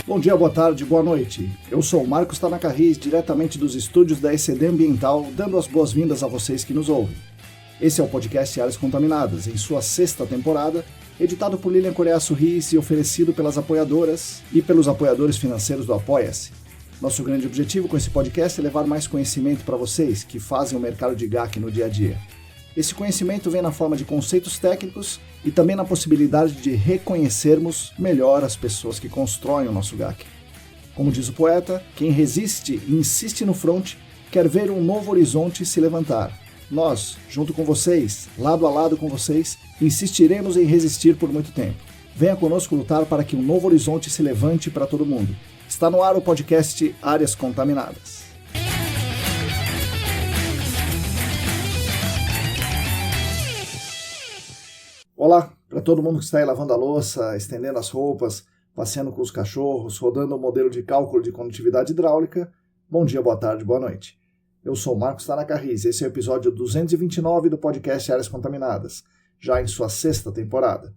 Bom dia, boa tarde, boa noite. Eu sou o Marcos Tanaka, diretamente dos estúdios da ECD Ambiental, dando as boas-vindas a vocês que nos ouvem. Esse é o podcast Áreas Contaminadas, em sua 6ª temporada, editado por Lilian Coreaço Riz e oferecido pelas apoiadoras e pelos apoiadores financeiros do Apoia-se. Nosso grande objetivo com esse podcast é levar mais conhecimento para vocês que fazem o mercado de GAC no dia a dia. Esse conhecimento vem na forma de conceitos técnicos e também na possibilidade de reconhecermos melhor as pessoas que constroem o nosso GAC. Como diz o poeta, quem resiste e insiste no fronte quer ver um novo horizonte se levantar. Nós, junto com vocês, lado a lado com vocês, insistiremos em resistir por muito tempo. Venha conosco lutar para que um novo horizonte se levante para todo mundo. Está no ar o podcast Áreas Contaminadas. Olá, para todo mundo que está aí lavando a louça, estendendo as roupas, passeando com os cachorros, rodando o modelo de cálculo de condutividade hidráulica, bom dia, boa tarde, boa noite. Eu sou Marcos Tanaka Riz, esse é o episódio 229 do podcast Áreas Contaminadas, já em sua 6ª temporada.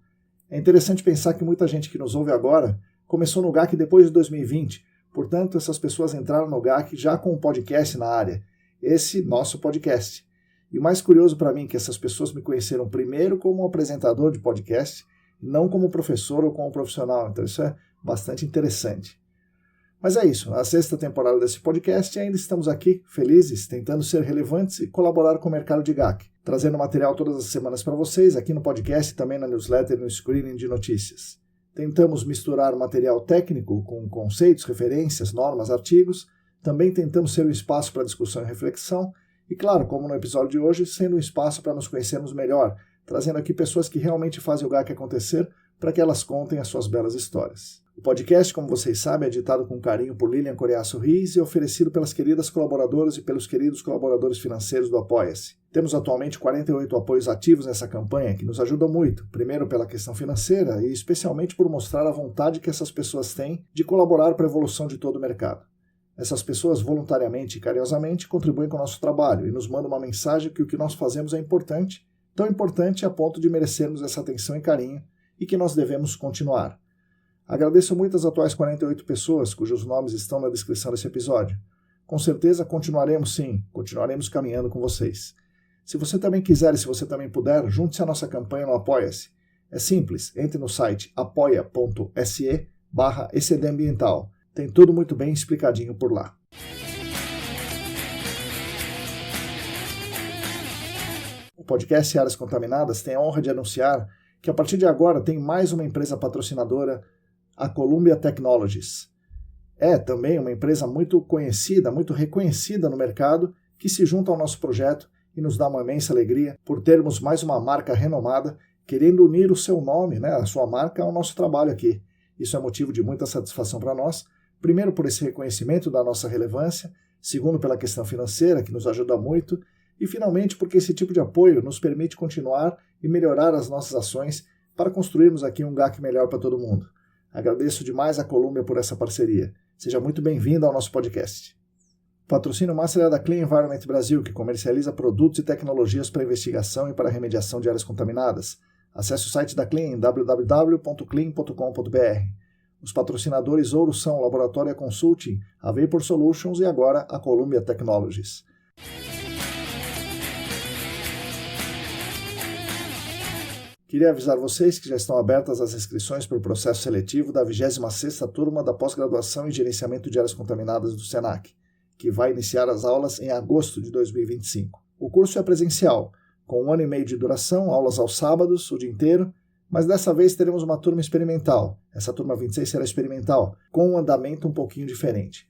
É interessante pensar que muita gente que nos ouve agora começou no GAC depois de 2020, portanto essas pessoas entraram no GAC já com um podcast na área, esse nosso podcast. E o mais curioso para mim é que essas pessoas me conheceram primeiro como apresentador de podcast, e não como professor ou como profissional, então isso é bastante interessante. Mas é isso, na 6ª temporada desse podcast ainda estamos aqui, felizes, tentando ser relevantes e colaborar com o mercado de GAC, trazendo material todas as semanas para vocês, aqui no podcast e também na newsletter e no screening de notícias. Tentamos misturar material técnico com conceitos, referências, normas, artigos, também tentamos ser um espaço para discussão e reflexão, e claro, como no episódio de hoje, sendo um espaço para nos conhecermos melhor, trazendo aqui pessoas que realmente fazem o GAC acontecer para que elas contem as suas belas histórias. O podcast, como vocês sabem, é editado com carinho por Lilian Coreaço Riz e oferecido pelas queridas colaboradoras e pelos queridos colaboradores financeiros do Apoia-se. Temos atualmente 48 apoios ativos nessa campanha, que nos ajudam muito, primeiro pela questão financeira e especialmente por mostrar a vontade que essas pessoas têm de colaborar para a evolução de todo o mercado. Essas pessoas voluntariamente e carinhosamente contribuem com o nosso trabalho e nos mandam uma mensagem que o que nós fazemos é importante, tão importante a ponto de merecermos essa atenção e carinho e que nós devemos continuar. Agradeço muito as atuais 48 pessoas cujos nomes estão na descrição desse episódio. Com certeza continuaremos caminhando com vocês. Se você também quiser e se você também puder, junte-se à nossa campanha no Apoia-se. É simples, entre no site apoia.se/ecdambiental. Tem tudo muito bem explicadinho por lá. O podcast Áreas Contaminadas tem a honra de anunciar que a partir de agora tem mais uma empresa patrocinadora, a Columbia Technologies. É também uma empresa muito conhecida, muito reconhecida no mercado, que se junta ao nosso projeto e nos dá uma imensa alegria por termos mais uma marca renomada querendo unir o seu nome, a sua marca, ao nosso trabalho aqui. Isso é motivo de muita satisfação para nós, primeiro por esse reconhecimento da nossa relevância, segundo pela questão financeira, que nos ajuda muito, e finalmente porque esse tipo de apoio nos permite continuar e melhorar as nossas ações para construirmos aqui um GAC melhor para todo mundo. Agradeço demais a Columbia por essa parceria. Seja muito bem-vindo ao nosso podcast. O patrocínio master é da Clean Environment Brasil, que comercializa produtos e tecnologias para investigação e para remediação de áreas contaminadas. Acesse o site da Clean em www.clean.com.br. Os patrocinadores ouro são o Laboratório Consulting, a Vapor Solutions e agora a Columbia Technologies. Queria avisar vocês que já estão abertas as inscrições para o processo seletivo da 26ª turma da pós-graduação em Gerenciamento de Áreas Contaminadas do SENAC, que vai iniciar as aulas em agosto de 2025. O curso é presencial, com 1 ano e meio de duração, aulas aos sábados, o dia inteiro, mas dessa vez teremos uma turma experimental. Essa turma 26 será experimental, com um andamento um pouquinho diferente.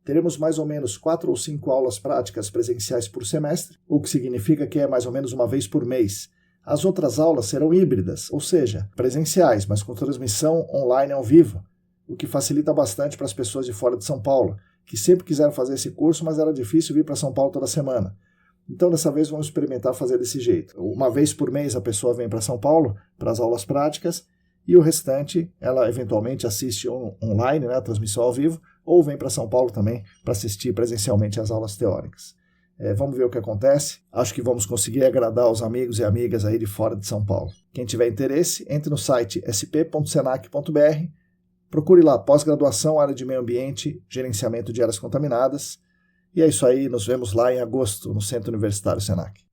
Teremos mais ou menos 4 ou 5 aulas práticas presenciais por semestre, o que significa que é mais ou menos uma vez por mês. As outras aulas serão híbridas, ou seja, presenciais, mas com transmissão online ao vivo, o que facilita bastante para as pessoas de fora de São Paulo, que sempre quiseram fazer esse curso, mas era difícil vir para São Paulo toda semana. Então, dessa vez, vamos experimentar fazer desse jeito. Uma vez por mês, a pessoa vem para São Paulo para as aulas práticas e o restante, ela eventualmente assiste online, a transmissão ao vivo, ou vem para São Paulo também para assistir presencialmente às aulas teóricas. Vamos ver o que acontece. Acho que vamos conseguir agradar os amigos e amigas aí de fora de São Paulo. Quem tiver interesse, entre no site sp.senac.br Procure lá, pós-graduação, área de meio ambiente, gerenciamento de áreas contaminadas. E é isso aí, nos vemos lá em agosto, no Centro Universitário Senac.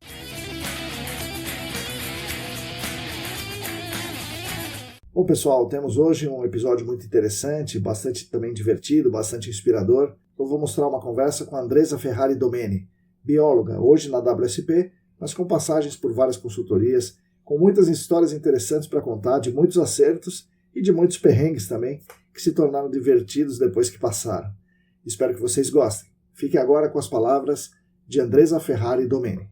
Bom, pessoal, temos hoje um episódio muito interessante, bastante também divertido, bastante inspirador. Eu vou mostrar uma conversa com a Andresa Ferrari Domeni, bióloga, hoje na WSP, mas com passagens por várias consultorias, com muitas histórias interessantes para contar, de muitos acertos e de muitos perrengues também, que se tornaram divertidos depois que passaram. Espero que vocês gostem. Fiquem agora com as palavras de Andresa Ferrari Domeni.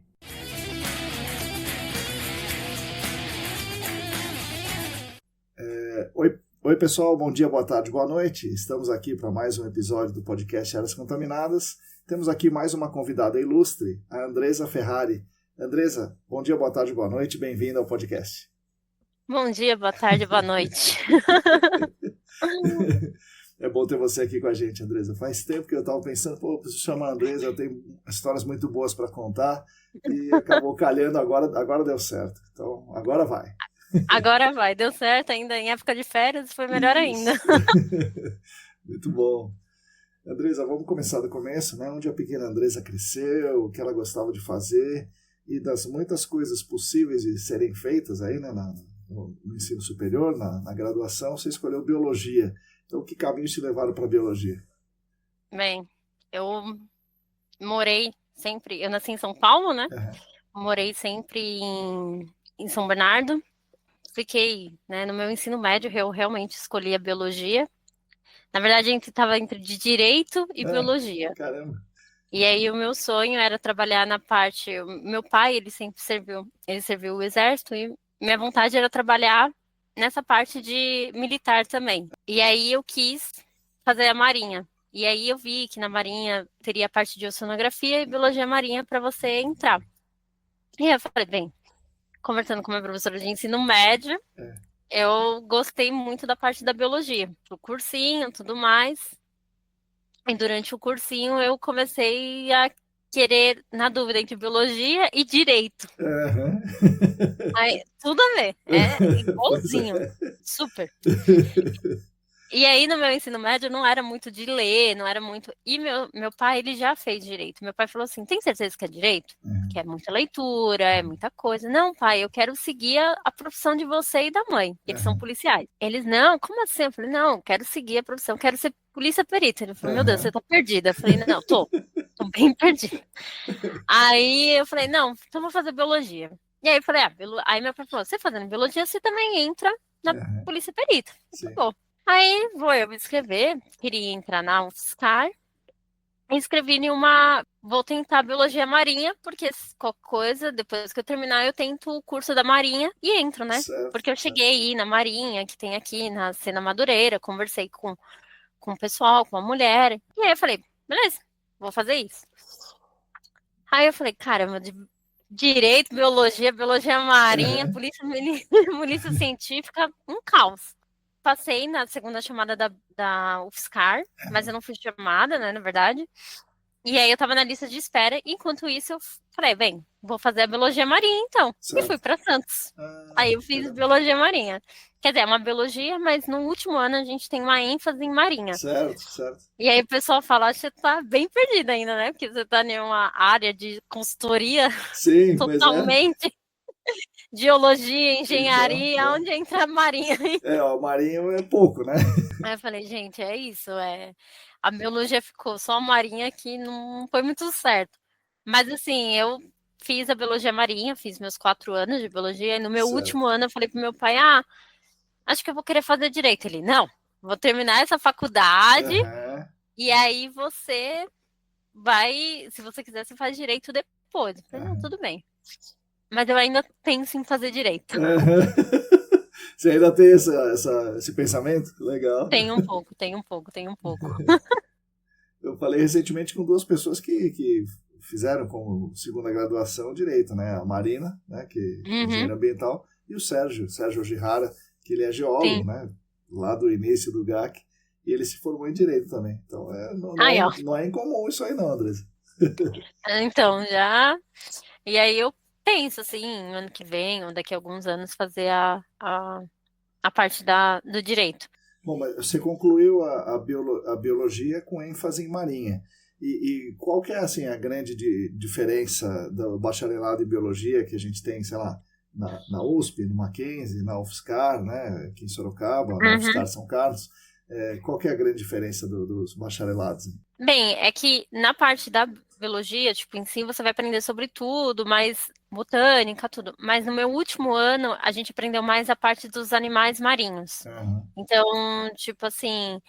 Oi pessoal, bom dia, boa tarde, boa noite. Estamos aqui para mais um episódio do podcast Áreas Contaminadas. Temos aqui mais uma convidada ilustre, a Andresa Ferrari. Andresa, bom dia, boa tarde, boa noite, bem-vinda ao podcast. Bom dia, boa tarde, boa noite. É bom ter você aqui com a gente, Andresa. Faz tempo que eu estava pensando, preciso chamar a Andresa, eu tenho histórias muito boas para contar e acabou calhando, agora deu certo. Então, agora vai. Agora vai, deu certo ainda em época de férias, foi melhor ainda. Muito bom. Andresa, vamos começar do começo, né? Onde a pequena Andresa cresceu, o que ela gostava de fazer e das muitas coisas possíveis de serem feitas aí, né, no ensino superior, na graduação, você escolheu biologia. Então, que caminhos te levaram para a biologia? Bem, eu nasci em São Paulo, né? Morei sempre em São Bernardo. Fiquei, né, no meu ensino médio, eu realmente escolhi a biologia. Na verdade, a gente estava entre de direito e biologia. Caramba. E aí o meu sonho era trabalhar na parte... Meu pai, ele serviu o exército e minha vontade era trabalhar nessa parte de militar também. E aí eu quis fazer a marinha. E aí eu vi que na marinha teria a parte de oceanografia e biologia marinha para você entrar. E aí eu falei, bem, conversando com a minha professora de ensino médio, eu gostei muito da parte da biologia, do cursinho, tudo mais. E durante o cursinho eu comecei a querer, na dúvida entre biologia e direito. Aí, tudo a ver, é igualzinho, super. E aí no meu ensino médio não era muito de ler, não era muito... E meu pai, ele já fez direito. Meu pai falou assim, tem certeza que é direito? Que é muita leitura, é muita coisa. Não, pai, eu quero seguir a profissão de você e da mãe. Eles são policiais. Eles, não, como assim? Eu falei, não, quero seguir a profissão, quero ser polícia perita. Ele falou, meu Deus, você tá perdida. Eu falei, não, tô bem perdida. Aí eu falei, não, então vou fazer biologia. E aí eu falei, aí meu pai falou, você fazendo biologia, você também entra na polícia perita. Tá bom. Aí eu me inscrever, queria entrar na UFSCar, inscrevi vou tentar biologia marinha, porque qualquer coisa, depois que eu terminar, eu tento o curso da marinha e entro, né? Porque eu cheguei aí na marinha, que tem aqui na Sena Madureira, conversei com o pessoal, com a mulher, e aí eu falei, beleza, vou fazer isso. Aí eu falei, caramba, de direito, biologia marinha, polícia científica, um caos. Passei na segunda chamada da UFSCar, mas eu não fui chamada, né, na verdade. E aí eu tava na lista de espera, e enquanto isso eu falei, bem, vou fazer a biologia marinha então. Certo. E fui para Santos. Aí eu fiz biologia marinha. Quer dizer, é uma biologia, mas no último ano a gente tem uma ênfase em marinha. Certo. E aí o pessoal fala, acho que você tá bem perdida ainda, né? Porque você tá em uma área de consultoria. Sim, totalmente... Geologia, engenharia, então, onde entra a marinha? A marinha é pouco, né? Aí eu falei, gente, é isso, a biologia ficou só a marinha que não foi muito certo. Mas assim, eu fiz a biologia marinha, fiz meus 4 anos de biologia, e no meu último ano eu falei pro meu pai, acho que eu vou querer fazer direito. Ele, não, vou terminar essa faculdade, e aí você vai, se você quiser, você faz direito depois. Eu falei, não, tudo bem. Mas eu ainda penso em fazer direito. Você ainda tem esse pensamento? Legal. Tem um pouco. Eu falei recentemente com 2 pessoas que fizeram como segunda graduação direito, né? A Marina, né? Que é engenheiro ambiental, e o Sérgio Ojihara, que ele é geólogo, né? Lá do início do GAC, e ele se formou em direito também. Então, não é incomum isso aí não, Andresa. Então, já... E aí eu penso, assim, ano que vem, ou daqui a alguns anos, fazer a parte do direito. Bom, mas você concluiu a biologia com ênfase em marinha. E qual que é assim, a grande diferença do bacharelado em biologia que a gente tem, sei lá, na USP, no Mackenzie, na UFSCar, né, aqui em Sorocaba, na UFSCar São Carlos? Qual que é a grande diferença dos bacharelados? Bem, é que na parte da biologia, tipo, em si você vai aprender sobre tudo, mais botânica, tudo. Mas no meu último ano, a gente aprendeu mais a parte dos animais marinhos. Uhum. Então, tipo assim,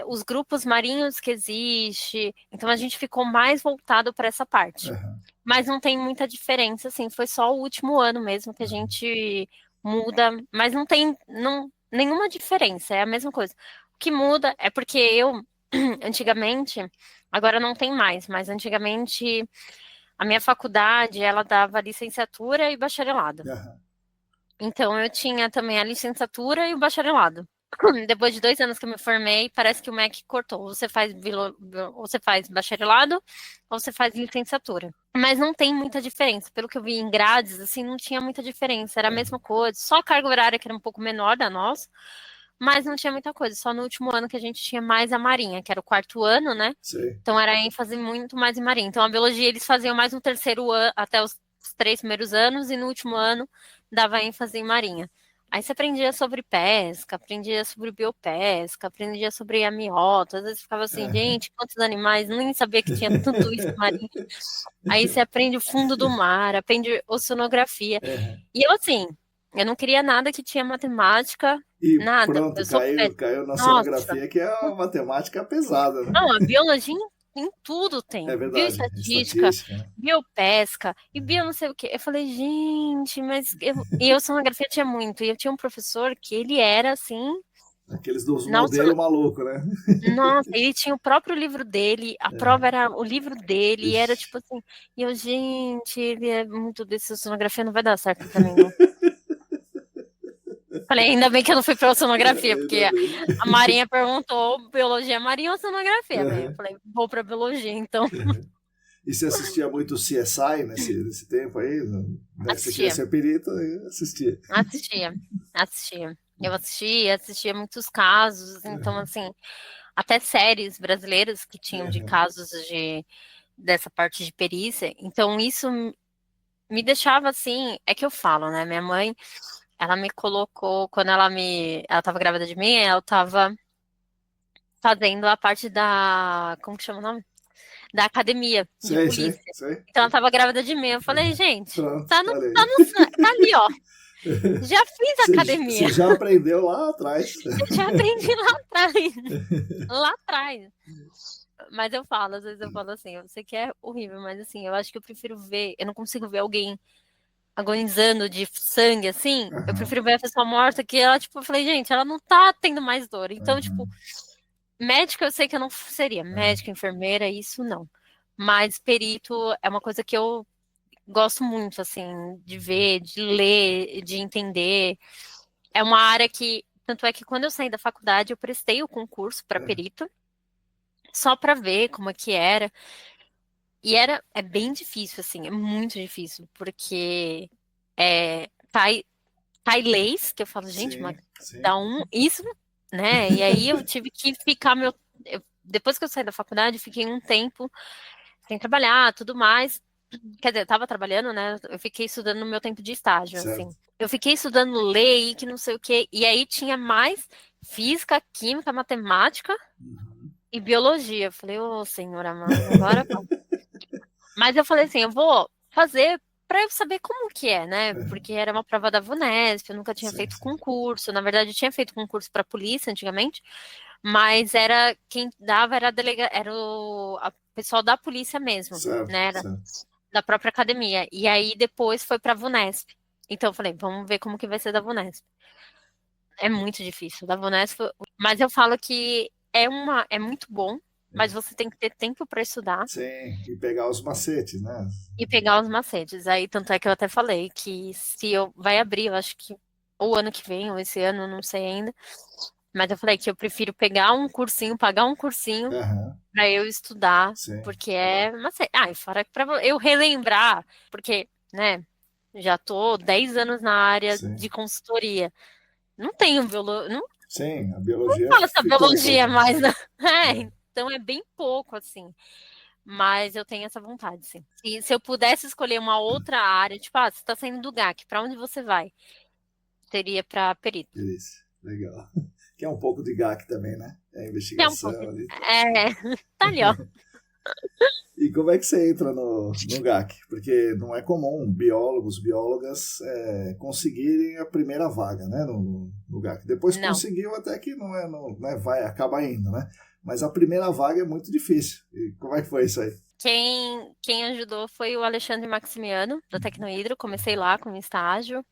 os grupos marinhos que existe, então a gente ficou mais voltado para essa parte. Uhum. Mas não tem muita diferença, assim, foi só o último ano mesmo que a gente muda, mas não tem nenhuma diferença, é a mesma coisa. O que muda é porque eu, antigamente, agora não tem mais, mas antigamente a minha faculdade, ela dava licenciatura e bacharelado. Uhum. Então eu tinha também a licenciatura e o bacharelado. Depois de 2 anos que eu me formei, parece que o MEC cortou. Você faz bacharelado ou você faz licenciatura. Mas não tem muita diferença. Pelo que eu vi em grades, assim, não tinha muita diferença. Era a mesma coisa. Só a carga horária que era um pouco menor da nossa, mas não tinha muita coisa. Só no último ano que a gente tinha mais a marinha, que era o 4º ano, né? Sei. Então era ênfase muito mais em marinha. Então a biologia eles faziam mais no 3º ano, até os 3 primeiros anos, e no último ano dava ênfase em marinha. Aí você aprendia sobre pesca, aprendia sobre biopesca, aprendia sobre amiota. Às vezes ficava assim, gente, quantos animais, nem sabia que tinha tudo isso marinho. Aí você aprende o fundo do mar, aprende oceanografia. E eu assim, eu não queria nada que tinha matemática, E nada. pronto, Eu sou caiu na Nossa, oceanografia, que é uma matemática pesada, né? não, a biologia em tudo tem. É verdade, Bioestatística, estatística, né? biopesca e bio não sei o quê. Eu falei, gente, mas e eu sonografia tinha muito. E eu tinha um professor que ele era assim, Aqueles dos nossa, modelos malucos, né? nossa, ele tinha o próprio livro dele, a prova era o livro dele, e era Ixi. tipo assim, e eu, gente, ele é muito desse sonografia, não vai dar certo pra mim, não. Falei, ainda bem que eu não fui pra sonografia, porque Ainda bem. a Marinha perguntou biologia marinha ou sonografia, né? Eu Uhum. falei, vou pra biologia, então. E você assistia muito CSI nesse tempo aí? Você queria Assistia. ser perito e assistia. Assistia. Eu assistia muitos casos, então, assim, até séries brasileiras que tinham de casos dessa parte de perícia. Então, isso me deixava assim, é que eu falo, né? Minha mãe, ela me colocou, quando ela tava grávida de mim, ela tava fazendo a parte como que chama o nome? Da academia de Sei, sei, polícia. sei. Então, ela tava grávida de mim. Eu falei, gente, Pronto, tá olha aí. tá ali, ó. Já fiz academia. Você já aprendeu lá atrás. Eu já aprendi lá atrás. Lá atrás. Mas eu falo, às vezes eu falo assim, eu sei que é horrível, mas assim, eu acho que eu prefiro ver, eu não consigo ver alguém agonizando de sangue, assim, eu prefiro ver a pessoa morta, que ela, tipo, eu falei, gente, ela não tá tendo mais dor. Então, tipo, médica eu sei que eu não seria, médica, enfermeira, isso não. Mas perito é uma coisa que eu gosto muito, assim, de ver, de ler, de entender. É uma área que, tanto é que quando eu saí da faculdade, eu prestei o concurso para perito, só para ver como é que era. E é bem difícil, assim, é muito difícil, porque cai leis, que eu falo, gente, mas Sim, sim. dá isso, né? E aí eu tive que ficar depois que eu saí da faculdade, fiquei um tempo sem trabalhar, tudo mais. Quer dizer, eu tava trabalhando, né? Eu fiquei estudando no meu tempo de estágio, assim. Certo. Eu fiquei estudando lei, que não sei o quê, e aí tinha mais física, química, matemática e biologia. Eu falei, ô, senhor amado, agora vamos. Mas eu falei assim, eu vou fazer para eu saber como que é, né? Porque era uma prova da VUNESP, eu nunca tinha Sim, feito sim. concurso. Na verdade, eu tinha feito concurso para polícia antigamente, mas era quem dava era a pessoal da polícia mesmo, Certo, né? Era certo. da própria academia. E aí depois foi para a VUNESP. Então eu falei, vamos ver como que vai ser da VUNESP. É muito difícil. Da VUNESP, mas eu falo que é muito bom, mas você tem que ter tempo para estudar. Sim, e pegar os macetes, né? E pegar os macetes. Aí, tanto é que eu até falei que se eu vai abrir, eu acho que ou ano que vem, ou esse ano, não sei ainda. Mas eu falei que eu prefiro pegar um cursinho, pagar um cursinho Aham, para eu estudar, sim. porque é macete. Ah, e fora que para eu relembrar, porque, né, já tô 10 anos na área Sim. de consultoria. Não tenho violão, não, Sim, a Não biologia fala essa ficou um biologia pouco, né? mais, né? É. Então é bem pouco, assim. Mas eu tenho essa vontade, sim. E se eu pudesse escolher uma outra área, tipo, você tá saindo do GAC, pra onde você vai? Seria pra perito. Isso, legal. Que é um pouco de GAC também, né? É a Que é um pouco. investigação ali. É, tá ali, ó. E como é que você entra no GAC? Porque não é comum biólogos, biólogas conseguirem a primeira vaga, né, no GAC. Depois Não. conseguiu até que não é, vai, acaba indo, né? Mas a primeira vaga é muito difícil. E como é que foi isso aí? Quem ajudou foi o Alexandre Maximiano, da Tecnohidro. Comecei lá com um estágio.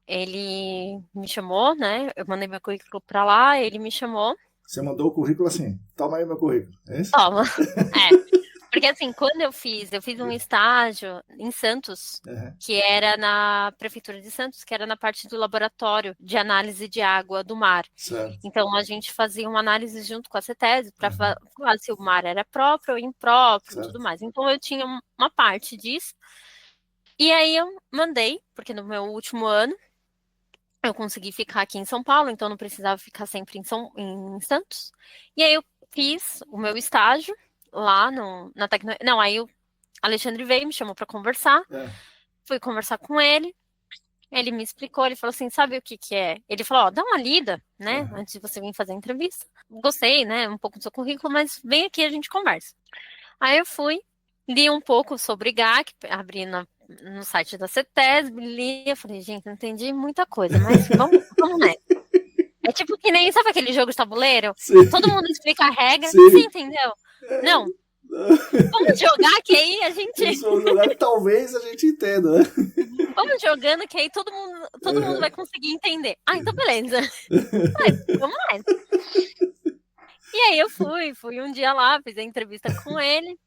Ele me chamou, né? Eu mandei meu currículo pra lá, ele me chamou. Você mandou o currículo assim, toma aí meu currículo, é isso? Toma. É. Porque assim, quando eu fiz um estágio em Santos, Uhum, que era na Prefeitura de Santos, que era na parte do laboratório de análise de água do mar. certo. Então a gente fazia uma análise junto com a CETESB para Uhum, falar se o mar era próprio ou impróprio e tudo certo. mais. Então eu tinha uma parte disso. E aí eu mandei, porque no meu último ano eu consegui ficar aqui em São Paulo, então não precisava ficar sempre em Santos. E aí eu fiz o meu estágio lá na Tecno... Não, aí o Alexandre veio, me chamou para conversar. É, Fui conversar com ele. Ele me explicou, ele falou assim, sabe o que que é? Ele falou, ó, dá uma lida, né, uhum, antes de você vir fazer a entrevista. Gostei, né, um pouco do seu currículo, mas vem aqui a gente conversa. Aí eu fui, li um pouco sobre GAC, abri no site da CETESB, li, eu falei, gente, não entendi muita coisa, mas vamos nessa. É tipo que nem, sabe aquele jogo de tabuleiro? sim, Todo mundo explica a regra, você sim. entendeu? É, Não, vamos jogar que aí a gente. eles vão jogar que talvez a gente entenda, né? Vamos jogando que aí todo mundo vai conseguir entender. Ah, então beleza. Mas, vamos lá. E aí eu fui um dia lá, fiz a entrevista com ele.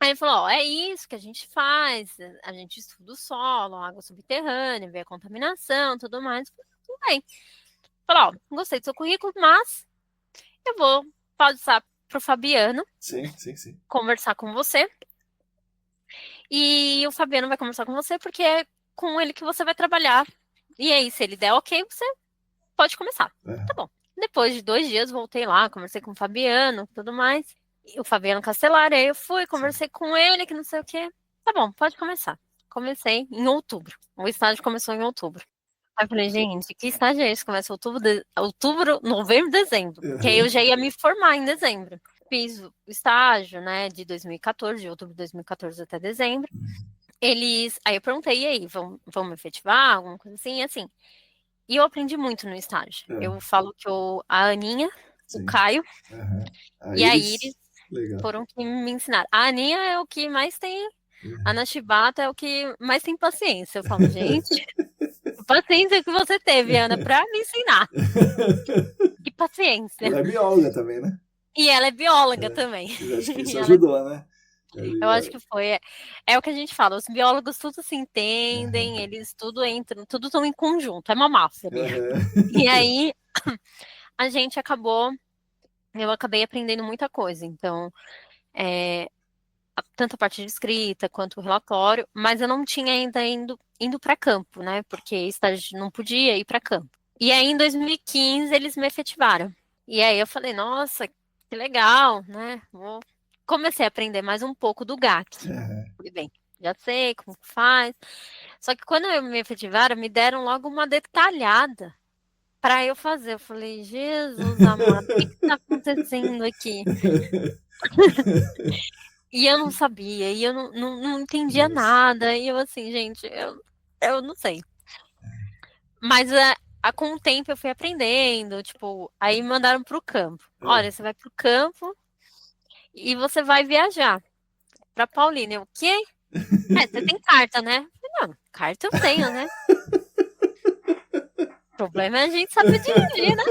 Aí ele falou, ó, é isso que a gente faz, a gente estuda o solo, a água subterrânea, vê a contaminação, tudo mais. Tudo bem. Falou, ó, gostei do seu currículo, mas eu vou passar pro Fabiano Sim, sim, sim. conversar com você. E o Fabiano vai conversar com você porque é com ele que você vai trabalhar. E aí, se ele der ok, você pode começar. É. Tá bom. Depois de 2 dias, voltei lá, conversei com o Fabiano, tudo mais. E o Fabiano Castellari, aí eu fui, Sim. conversei com ele, que não sei o quê. Tá bom, pode começar. Comecei em outubro. O estágio começou em outubro. Aí eu falei, gente, que estágio é esse? Começa outubro, novembro, dezembro. Que aí eu Uhum. já ia me formar em dezembro. Fiz o estágio, né, de 2014, de outubro de 2014 até dezembro. Aí eu perguntei, e aí, vão me efetivar, alguma coisa assim, e assim. E eu aprendi muito no estágio. É, Eu falo que a Aninha, o sim. Caio Uhum. A e a Iris Iris, legal. foram que me ensinaram. A Aninha é o que mais tem, a Uhum. Ana Chibata é o que mais tem paciência. Eu falo, gente, que paciência que você teve, Ana, pra me ensinar. Que paciência. Ela é bióloga também, né? E ela é bióloga É. também. Eu acho que isso E ela, ajudou, né? eu acho que foi. É o que a gente fala, os biólogos tudo se entendem, Uhum. eles tudo entram, tudo estão em conjunto, é uma máfia ali. E Uhum. aí a gente eu acabei aprendendo muita coisa. Então, é, tanto a parte de escrita quanto o relatório, mas eu não tinha ainda indo para campo, né? Porque estágio não podia ir para campo. E aí, em 2015, eles me efetivaram. E aí eu falei, nossa, que legal, né? Comecei a aprender mais um pouco do GAC. Uhum. Falei, bem, já sei como que faz. Só que quando me efetivaram, me deram logo uma detalhada para eu fazer. Eu falei, Jesus amado, o que está acontecendo aqui? E eu não sabia, e eu não entendia Nossa. nada. E eu assim, gente, eu não sei. Mas com o tempo eu fui aprendendo, tipo, aí me mandaram pro campo. É. Olha, você vai pro campo e você vai viajar pra Paulínia. O quê? Você tem carta, né? Eu falei, não, carta eu tenho, né? O problema é a gente saber dirigir, né?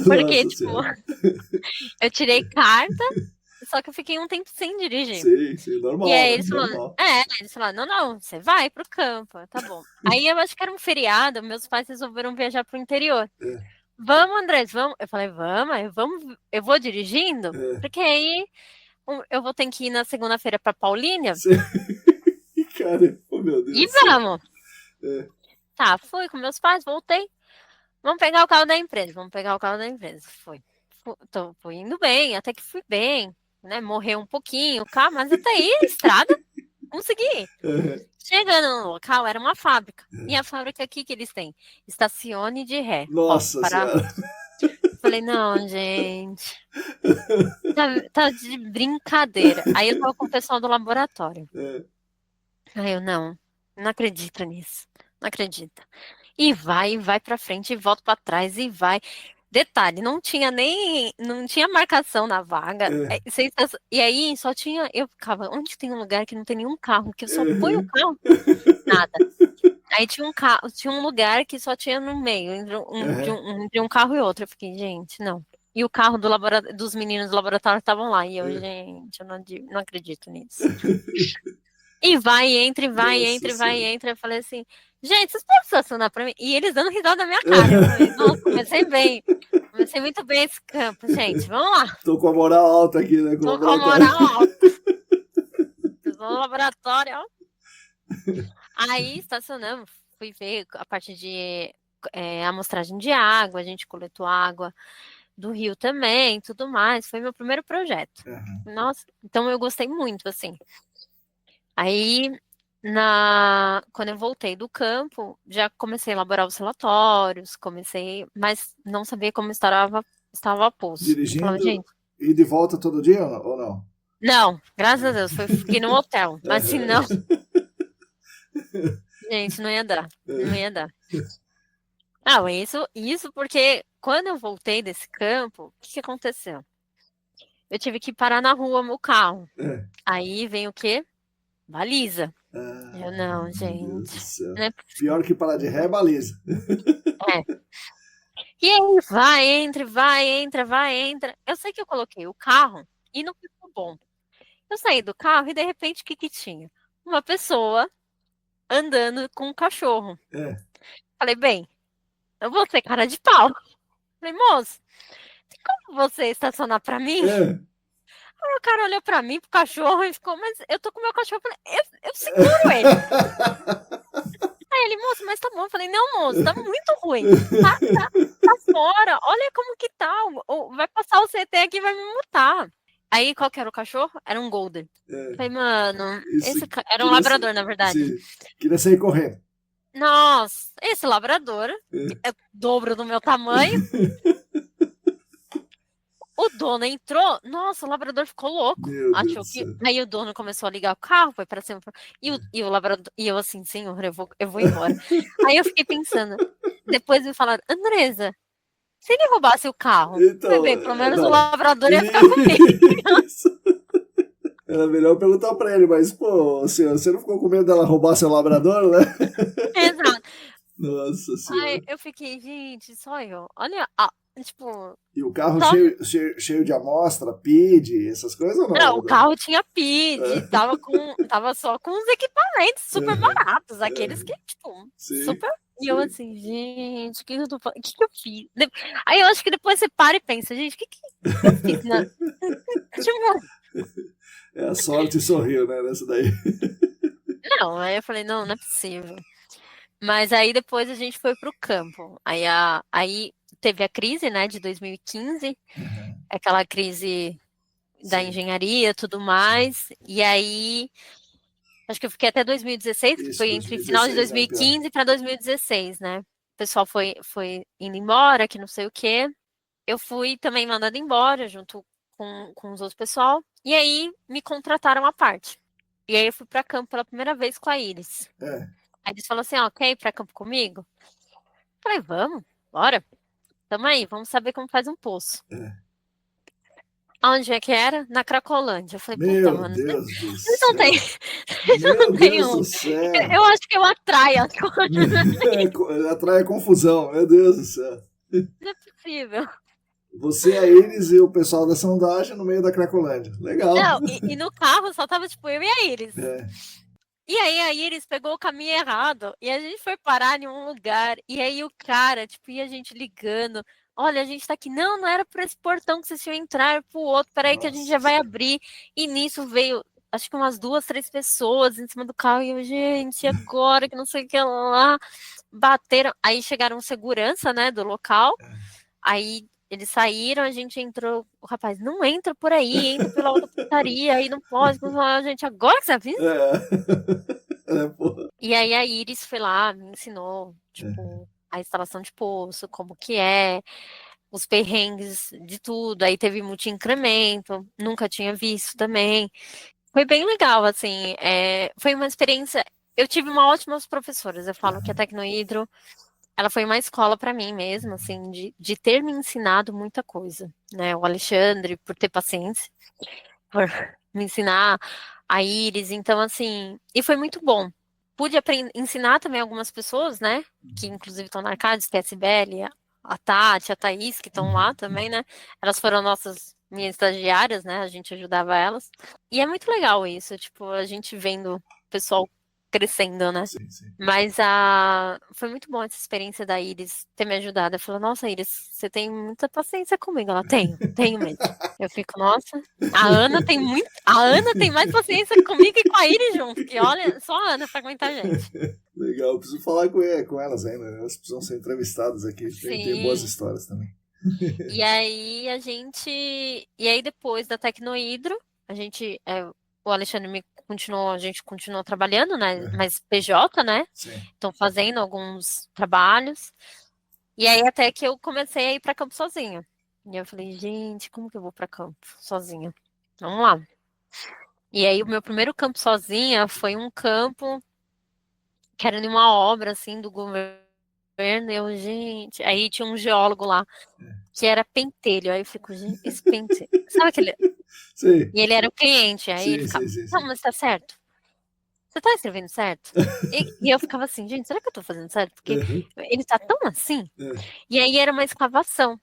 Porque, Nossa tipo, senhora. eu tirei carta, só que eu fiquei um tempo sem dirigir. Sim, sim, E normal, aí né? Normal. eles falaram, não, você vai pro campo, tá bom. Aí eu acho que era um feriado, meus pais resolveram viajar pro interior. É, Vamos, Andrés, vamos. Eu falei, eu vou dirigindo, é. porque aí eu vou ter que ir na segunda-feira pra Paulínia Sim. Cara, oh meu Deus e do céu. vamos. É. Tá, fui com meus pais, voltei. Vamos pegar o carro da empresa, vamos pegar o carro da empresa. Fui indo bem, até que fui bem, né? Morreu um pouquinho o carro, mas até aí, estrada, consegui. Chegando no local, era uma fábrica. E a fábrica aqui que eles têm? Estacione de ré. Nossa Senhora. Falei, não, gente. Tá de brincadeira. Aí eu tava com o pessoal do laboratório. Aí eu, não acredito nisso. Não acredito. E vai pra frente, e volta pra trás, e vai. Detalhe, não tinha marcação na vaga. E aí só tinha, eu ficava, onde tem um lugar que não tem nenhum carro, que eu só ponho o carro? Nada. Aí tinha um lugar que só tinha no meio, entre um carro e outro. Eu fiquei, gente, não. E o carro dos meninos do laboratório estavam lá. E eu, gente, eu não acredito nisso. E vai, entra. Eu falei assim, gente, vocês podem estacionar pra mim? E eles dando risada na minha cara. Eu falei, nossa, comecei bem. Comecei muito bem esse campo, gente. Vamos lá. Tô com a moral alta aqui, né? Tô com a moral alta. Tô no laboratório, ó. Aí estacionamos, fui ver a parte de amostragem de água, a gente coletou água do rio também, tudo mais. Foi meu primeiro projeto. Nossa, então eu gostei muito, assim. Aí, quando eu voltei do campo, já comecei a elaborar os relatórios, mas não sabia como estava a poço. Dirigindo falava, gente, e de volta todo dia ou não? Não, graças a Deus, fiquei no hotel, mas se não, gente, não ia dar. Não, isso porque quando eu voltei desse campo, o que aconteceu? Eu tive que parar na rua o carro. Aí vem o quê? Baliza. Eu não, gente. Não é Pior que parar de ré é baliza. E aí vai, entra. Eu sei que eu coloquei o carro e não ficou bom. Eu saí do carro e de repente o que tinha? Uma pessoa andando com um cachorro. Falei, bem, eu vou ser cara de pau. Falei, moço, tem como você estacionar pra mim? Aí o cara olhou pra mim, pro cachorro, e ficou, mas eu tô com o meu cachorro, eu seguro ele. Aí ele, moço, mas tá bom. Eu falei, não, moço, tá muito ruim. Tá fora, olha como que tá. Vai passar o CT aqui e vai me multar. Aí, qual que era o cachorro? Era um Golden. Falei, mano, era um labrador, na verdade. Sim, queria sair correndo. Nossa, esse labrador é o dobro do meu tamanho. O dono entrou, nossa, o labrador ficou louco. Achou que. Aí o dono começou a ligar o carro, foi pra cima. E o labrador. E eu assim, senhor, eu vou embora. Aí eu fiquei pensando. Depois me falaram, Andresa, se ele roubasse o carro, então, bem, pelo menos o labrador ia ficar comigo. Era melhor perguntar pra ele, mas, pô, senhor, você não ficou com medo dela roubar seu labrador, né? Exato. Nossa senhora. Aí eu fiquei, gente, só eu. Olha, tipo. E o carro cheio de amostra, PID, essas coisas ou não? Não, o carro tinha PID, tava só com os equipamentos super baratos, aqueles que, tipo, super. E eu assim, gente, o que eu fiz? Aí eu acho que depois você para e pensa, gente, o que eu fiz? Né? Tipo, a sorte sorriu, né, nessa daí. Não, aí eu falei, não é possível. Mas aí depois a gente foi pro campo. Aí teve a crise, né, de 2015, aquela crise da engenharia, tudo mais. E aí, acho que eu fiquei até 2016, que foi entre final de 2015 para 2016, né? O pessoal foi indo embora, que não sei o quê. Eu fui também mandada embora, junto com os outros pessoal. E aí, me contrataram à parte. E aí, eu fui para campo pela primeira vez com a Iris. Aí eles falaram assim, quer ir para campo comigo? Eu falei, vamos, bora. Tamo aí, vamos saber como faz um poço. Aonde é que era? Na Cracolândia. Eu falei, puta, mano, vocês não tem. Meu Deus do céu. Eu acho que eu atraio as coisas. Atrai a confusão, meu Deus do céu. Não é possível. Você, a Iris e o pessoal da sondagem no meio da Cracolândia. Legal. Não, e no carro só tava, tipo, eu e a Iris. E aí a Iris pegou o caminho errado e a gente foi parar em um lugar. E aí o cara, tipo, ia a gente ligando. Olha, a gente tá aqui. Não era por esse portão que vocês iam entrar, pro outro. Peraí que a gente já vai abrir. E nisso veio, acho que umas 2, 3 pessoas em cima do carro. E eu, gente, agora que não sei o que lá. bateram, aí chegaram segurança, né, do local, aí eles saíram, a gente entrou, o rapaz, não entra por aí, entra pela outra portaria, aí não pode, a gente, agora que você avisa? Porra. E aí a Iris foi lá, me ensinou, tipo, a instalação de poço, como que é, os perrengues de tudo, aí teve multi-incremento, nunca tinha visto também. Foi bem legal, assim, foi uma experiência, eu tive uma ótimas professoras, eu falo que a Tecnohidro, ela foi uma escola para mim mesmo, assim, de ter me ensinado muita coisa, né, o Alexandre, por ter paciência, por me ensinar, a Iris, então, assim, e foi muito bom. Pude ensinar também algumas pessoas, né, que inclusive estão na Arcades, que é a Sibeli, a Tati, a Thaís, que estão lá também, né, elas foram minhas estagiárias, né, a gente ajudava elas, e é muito legal isso, tipo, a gente vendo o pessoal crescendo, né, Sim, sim. mas foi muito bom essa experiência da Iris ter me ajudado. Ela falou, nossa, Iris, você tem muita paciência comigo. Ela, tenho mesmo. Eu fico, nossa, a Ana tem mais paciência comigo e com a Iris junto, que olha, só a Ana pra aguentar a gente. Legal, preciso falar com elas ainda, elas precisam ser entrevistadas aqui, tem boas histórias também. E aí e aí depois da Tecnohidro, o Alexandre a gente continuou trabalhando, né, mas PJ, né, então fazendo alguns trabalhos, e aí até que eu comecei a ir para campo sozinha, e eu falei, gente, como que eu vou para campo sozinha? Vamos lá. E aí o meu primeiro campo sozinha foi um campo que era em uma obra, assim, do governo, gente, aí tinha um geólogo lá, que era pentelho, aí eu fico, gente, esse pentelho, sabe aquele... Sim. E ele era o cliente, aí Sim, ele ficava, sim. não, mas tá certo? Você tá escrevendo certo? E eu ficava assim, gente, será que eu tô fazendo certo? Porque ele tá tão assim. E aí era uma escavação.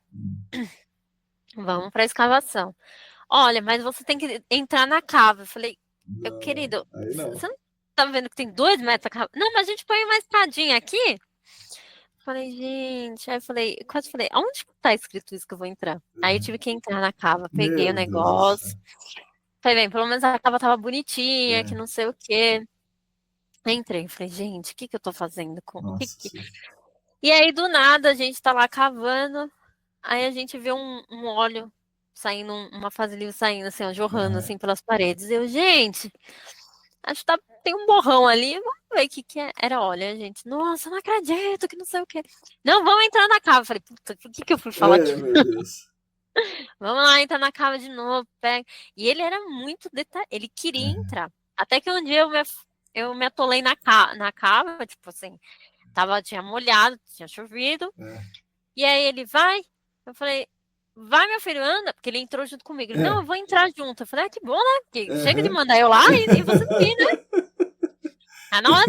Vamos pra escavação. Olha, mas você tem que entrar na cava. Eu falei, querido, você não tá vendo que tem 2 metros a cava? Não, mas a gente põe uma escadinha aqui. Falei, gente, aí eu quase falei, aonde tá escrito isso que eu vou entrar? Aí eu tive que entrar na cava, peguei o negócio. Falei, bem, pelo menos a cava tava bonitinha, que não sei o quê. Entrei, falei, gente, o que eu tô fazendo com... E aí, do nada, a gente tá lá cavando, aí a gente vê um óleo saindo, uma vasilha saindo, assim, ó, jorrando, assim, pelas paredes. Eu, gente, acho que tem um borrão ali, vamos ver o que era óleo, gente. Nossa, não acredito, que não sei o quê. Não, vamos entrar na cava. Falei, puta, o que eu fui falar aqui? Meu Deus. Vamos lá, entrar na cava de novo, pega. E ele era muito detalhado, ele queria entrar. Até que um dia eu me atolei na cava, tipo assim, tinha molhado, tinha chovido. E aí ele vai, eu falei, vai, meu filho, anda, porque ele entrou junto comigo. Ele, não, eu vou entrar junto. Eu falei, que bom, né? Porque chega de mandar eu lá e você não ir, né? Ah, não, né?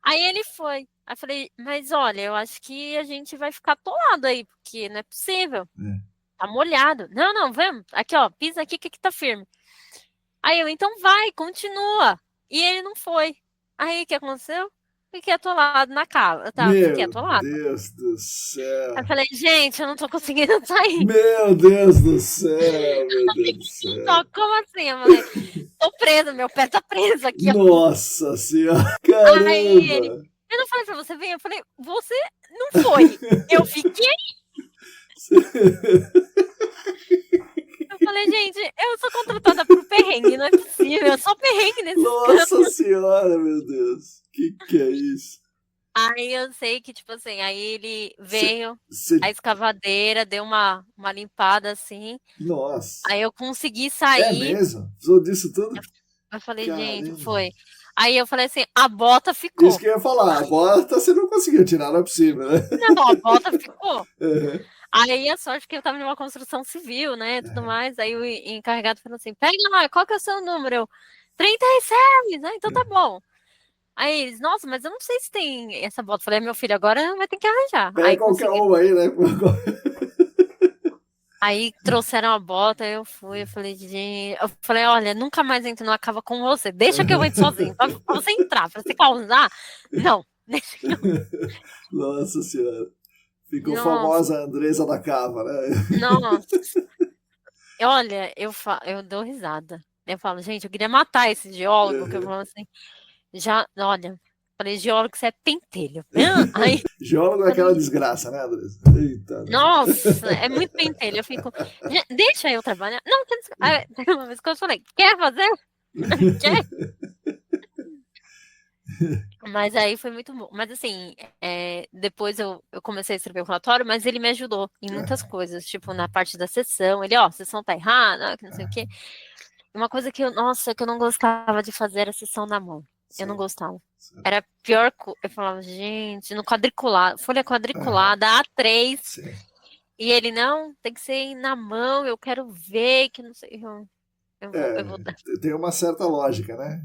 Aí ele foi. Aí eu falei, mas olha, eu acho que a gente vai ficar atolado aí, porque não é possível. Tá molhado. Não, vamos. Aqui, ó, pisa aqui que tá firme. Aí eu, então vai, continua. E ele não foi. Aí o que aconteceu? Fiquei atolado na cava. Fiquei atolado. Meu Deus do céu. Aí eu falei, gente, eu não tô conseguindo sair. Meu Deus do céu, meu Deus do céu. Como assim? Eu falei, tô presa, meu pé tá preso aqui. Nossa senhora, caramba. Aí ele, eu não falei pra você vir? Eu falei, você não foi. Eu fiquei. Eu falei, gente, eu sou contratada pro perrengue, não é possível, eu sou perrengue nesse Nossa senhora, meu Deus, que é isso? Aí eu sei que, tipo assim, aí ele veio, a escavadeira, deu uma limpada assim. Nossa. Aí eu consegui sair. É mesmo? Precisou disso tudo? Eu falei, gente, foi. Aí eu falei assim, a bota ficou. Isso que eu ia falar, a bota você não conseguiu tirar, não é possível, né? Não, a bota ficou. Aí a sorte que eu tava numa construção civil, né, tudo mais. Aí o encarregado falou assim, pega lá, qual que é o seu número? Eu, 36, né, então tá bom. Aí eles, nossa, mas eu não sei se tem essa bota. Eu falei, meu filho, agora vai ter que arranjar. Pega aí qualquer uma aí, né? Aí trouxeram a bota, eu falei, gente, eu falei, olha, nunca mais entro numa cava com você, deixa que eu entro sozinho, pra você entrar, pra você causar, não, deixa que eu... Nossa senhora, ficou famosa a Andresa da Cava, né? Nossa, olha, eu dou risada, eu falo, gente, eu queria matar esse geólogo, que eu falo assim, olha, Falei, geólogo, você é pentelho. Aí, Geólogo é aquela desgraça, né, Andressa? Eita. nossa, é muito pentelho. Eu fico, deixa eu trabalhar. Não, aí, teve uma vez que eu falei, quer fazer? Quer? Mas aí foi muito bom. Mas assim, depois eu comecei a escrever o relatório, mas ele me ajudou em muitas coisas, tipo na parte da sessão. Ele, ó, a sessão tá errada, que não sei o quê. Uma coisa que nossa, que eu não gostava de fazer era a sessão na mão. Eu não gostava. Era a pior coisa. Eu falava, gente, no quadriculado, folha quadriculada, A3. Sim. E ele, não, tem que ser na mão, eu quero ver, que não sei. Eu vou dar. Tem uma certa lógica, né?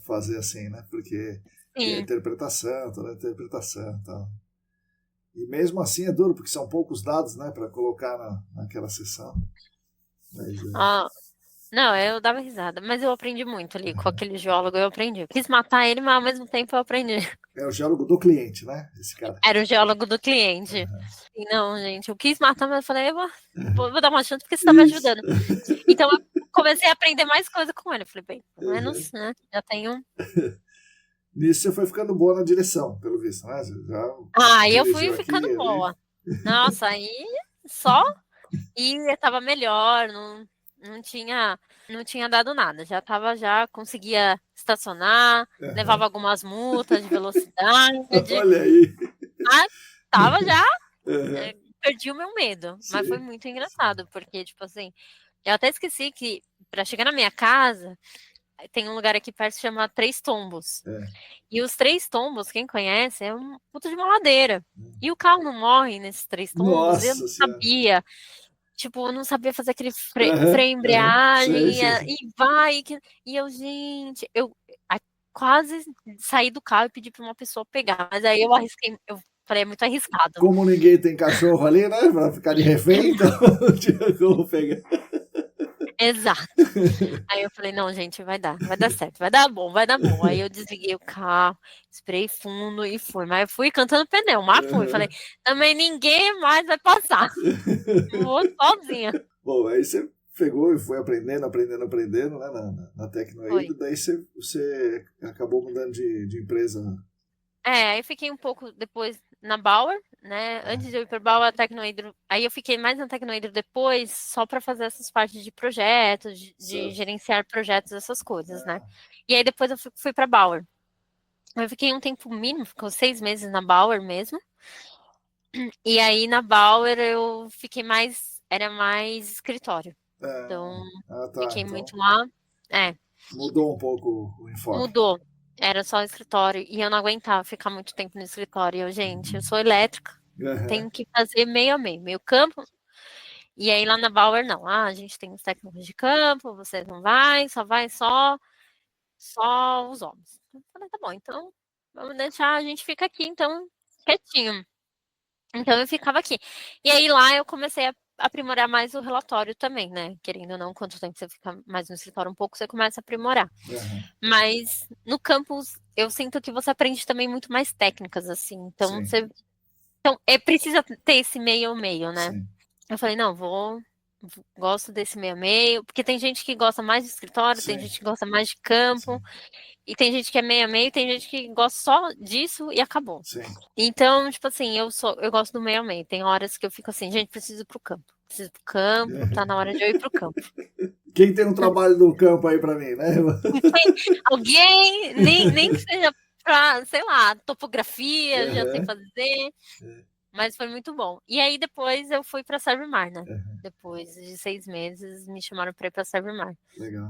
Fazer assim, né? Porque tem a Sim. interpretação, toda a interpretação e tal. E mesmo assim é duro, porque são poucos dados, né, para colocar naquela sessão. Mas, Não, eu dava risada, mas eu aprendi muito ali com aquele geólogo, eu aprendi. Eu quis matar ele, mas ao mesmo tempo eu aprendi. é o geólogo do cliente, né? Esse cara. Era o geólogo do cliente. E não, gente, eu quis matar, mas eu falei, eu vou dar uma chance porque você tá me ajudando. Então eu comecei a aprender mais coisa com ele. Eu falei, bem, pelo menos, né? Já tenho. Nisso você foi ficando boa na direção, pelo visto, né? Você já Eu fui dirigiu ficando aqui, boa. Nossa, aí só. E eu tava melhor, não tinha dado nada. Já conseguia estacionar, levava algumas multas de velocidade. Olha aí. Tava já, perdi o meu medo. Sim. Mas foi muito engraçado, porque, tipo assim, eu até esqueci que pra chegar na minha casa, tem um lugar aqui perto que chama Três Tombos. E os Três Tombos, quem conhece, é um puta de uma ladeira. E o carro não morre nesses Três Tombos, Nossa eu não Senhora. sabia. Tipo, eu não sabia fazer aquele freio-embreagem, sei. e vai. E eu, gente, eu quase saí do carro e pedi pra uma pessoa pegar. Mas aí eu arrisquei, eu falei, é muito arriscado. Como ninguém tem cachorro ali, né? Pra ficar de refém, então não tinha como pegar. Exato. Aí eu falei, não, gente, vai dar certo, vai dar bom. Aí eu desliguei o carro, esperei fundo e fui. Mas eu fui cantando pneu, mas fui. Falei, também ninguém mais vai passar. Vou sozinha. Bom, aí você pegou e foi aprendendo, né, na Tecnohidro, daí você acabou mudando de empresa. Aí eu fiquei um pouco depois na Bauer, né? Antes de eu ir para Bauer, a Tecnohidro. Aí eu fiquei mais na Tecnohidro depois, só para fazer essas partes de projetos, de gerenciar projetos, essas coisas, né? E aí depois eu fui para Bauer. Eu fiquei um tempo mínimo, ficou 6 meses na Bauer mesmo. E aí na Bauer eu fiquei era mais escritório. Então, fiquei então, muito lá. Mudou um pouco o enfoque. Mudou. Era só escritório. E eu não aguentava ficar muito tempo no escritório. Eu sou elétrica. Tenho que fazer meio a meio campo. E aí lá na Bauer, não. A gente tem os técnicos de campo, você não vai só os homens. Eu falei, tá bom, então vamos deixar, a gente fica aqui, então, quietinho. Então eu ficava aqui. E aí lá eu comecei a aprimorar mais o relatório também, né? Querendo ou não, quanto tempo você fica mais no escritório um pouco, você começa a aprimorar. Mas no campus, eu sinto que você aprende também muito mais técnicas, assim. Então, precisa ter esse meio, né? Sim. Eu falei, não, gosto desse meio, porque tem gente que gosta mais de escritório, tem gente que gosta mais de campo, e tem gente que é meio, tem gente que gosta só disso e acabou. Sim. Então, tipo assim, eu gosto do meio. Tem horas que eu fico assim, gente, preciso ir pro campo. Tá na hora de eu ir pro campo. Quem tem um trabalho no campo aí pra mim, né? Alguém, nem que seja pra, sei lá, topografia, já sei fazer. Mas foi muito bom. E aí depois eu fui pra Servimar, né? Depois de 6 meses, me chamaram pra ir pra Servimar. Legal.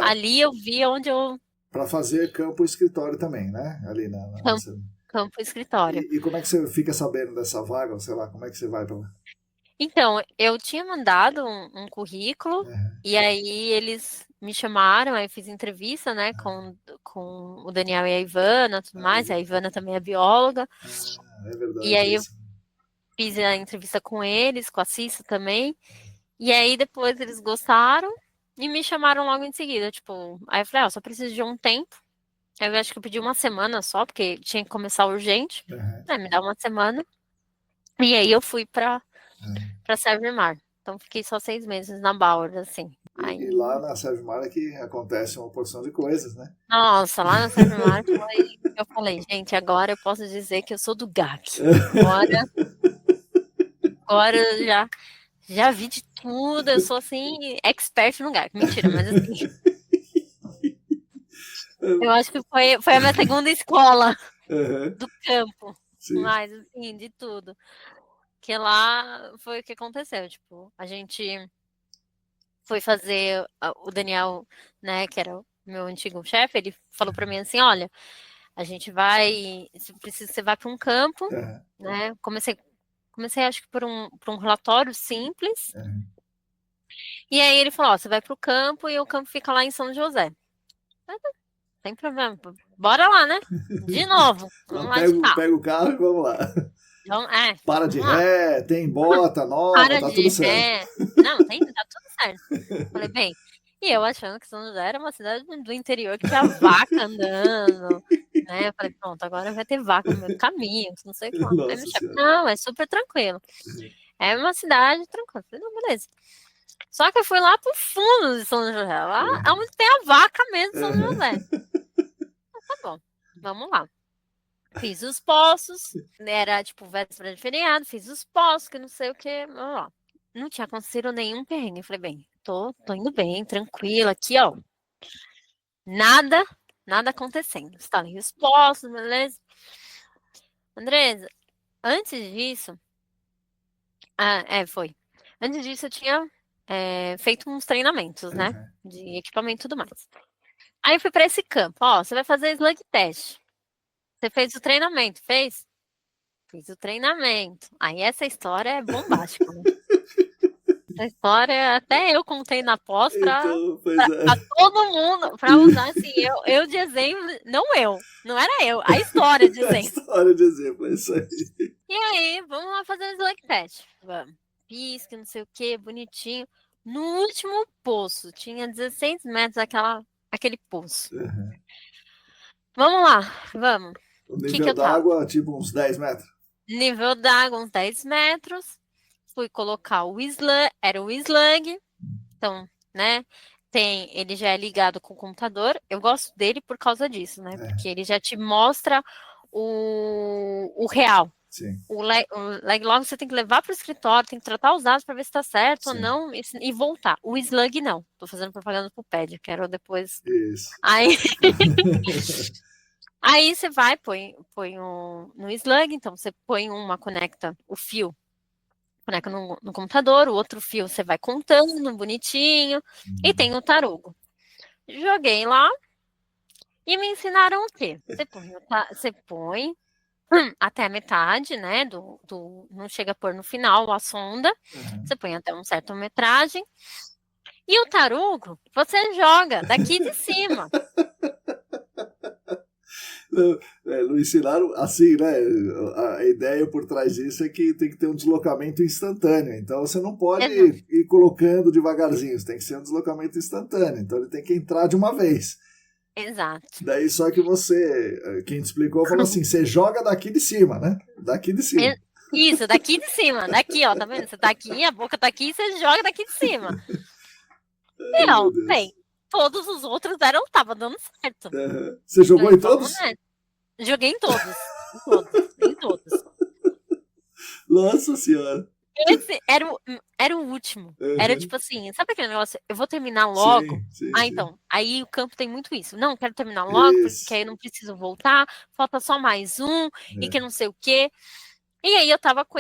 Ali eu vi onde eu... Pra fazer campo e escritório também, né? Ali Campo e escritório. E como é que você fica sabendo dessa vaga? Ou sei lá, como é que você vai pra lá? Então, eu tinha mandado um currículo, e aí eles me chamaram, aí eu fiz entrevista, né, com o Daniel e a Ivana, tudo mais, a Ivana também é bióloga. É verdade. E aí eu fiz a entrevista com eles, com a Cissa também, e aí depois eles gostaram e me chamaram logo em seguida, tipo, aí eu falei, só preciso de um tempo. Aí eu acho que eu pedi uma semana só, porque tinha que começar urgente, me dá uma semana. E aí eu fui pra Servimar. Então fiquei só 6 meses na Bauer, assim. Aí, E lá na Sérgio Mar é que acontece uma porção de coisas, né? nossa, lá na Sérgio Mar eu falei, gente, agora eu posso dizer que eu sou do GAC. Agora eu já vi de tudo, eu sou assim, expert no GAC. Mentira, mas assim, eu acho que foi a minha segunda escola Uhum, do campo, sim. mas assim, de tudo. Que lá foi o que aconteceu, tipo, a gente foi fazer, o Daniel, né, que era o meu antigo chefe, ele falou pra mim assim, olha, a gente vai, se precisa, você vai para um campo, Uhum, né, comecei acho que por um relatório simples, uhum. e aí ele falou, ó, você vai pro campo e o campo fica lá em São José. Sem problema, bora lá, né? De novo, vamos Lá lá de carro. pega o carro e vamos lá. Para de Vamos lá. ré, tem bota nova, Para tá tudo de certo. Não, tá tudo certo. Falei, bem, e eu achando que São José era uma cidade do interior que tinha vaca andando, né? Eu falei, pronto, agora vai ter vaca no meu caminho, não sei o que lá. Aí meu Nossa chefe, Senhora. não, é super tranquilo. É uma cidade tranquila. Eu falei, não, beleza. Só que eu fui lá pro fundo de São José, lá onde tem a vaca mesmo de São José. Tá bom, vamos lá. Fiz os poços, era tipo véspera de feriado, fiz os poços, que não sei o que, lá. Não tinha acontecido nenhum perrengue. Eu falei, bem, tô indo bem, tranquila, aqui, ó. Nada acontecendo. Instalei os poços, beleza? Andresa, antes disso, foi. Antes disso eu tinha feito uns treinamentos, né? Uhum. De equipamento e tudo mais. Aí eu fui pra esse campo, ó, você vai fazer slug test. Você fez o treinamento, fez? Fiz o treinamento. Aí essa história é bombástica, né? Essa história até eu contei na pós pra Então, pois é. todo mundo, pra usar assim, eu de exemplo, não era eu, a história de A exemplo. história de exemplo, é isso aí. E aí, vamos lá fazer o slug test. Vamos. Pisca, não sei o que, bonitinho. No último poço, tinha 16 metros aquele poço. Uhum. Vamos lá, vamos. O O que nível eu tava? d'água, tipo uns 10 metros. Nível d'água, uns 10 metros. Fui colocar o slug, era o slug. Então, né? Ele já é ligado com o computador. Eu gosto dele por causa disso, né? É, Porque ele já te mostra o real. sim, O lag log você tem que levar para o escritório, tem que tratar os dados para ver se está certo ou sim. não e voltar. O slug não. Tô fazendo propaganda pro PED, quero depois. Isso. Aí, aí você vai, põe no slug, então você põe conecta o fio, conecta no computador, o outro fio você vai contando bonitinho, e tem o tarugo. Joguei lá e me ensinaram o quê? Você põe até a metade, né? Não chega a pôr no final a sonda. Uhum. Você põe até uma certa metragem. E o tarugo, você joga daqui de cima. Não ensinaram assim, né? A ideia por trás disso é que tem que ter um deslocamento instantâneo. Então você não pode ir colocando devagarzinho, tem que ser um deslocamento instantâneo. Então ele tem que entrar de uma vez. Exato. Daí só que quem te explicou, falou assim: você joga daqui de cima, né? Daqui de cima. Isso, daqui de cima. Daqui, ó, tá vendo? Você tá aqui, a boca tá aqui, você joga daqui de cima. Ai, Não, bem, todos os outros tava dando certo. Uhum. Você jogou em todos? Né? Joguei em todos. Em todos. Nossa senhora. Esse era o último. Uhum. Era tipo assim, sabe aquele negócio? Eu vou terminar logo. Sim. Então, aí o campo tem muito isso. Não, quero terminar logo, Isso. porque aí eu não preciso voltar, falta só mais um, e que não sei o quê. E aí eu tava com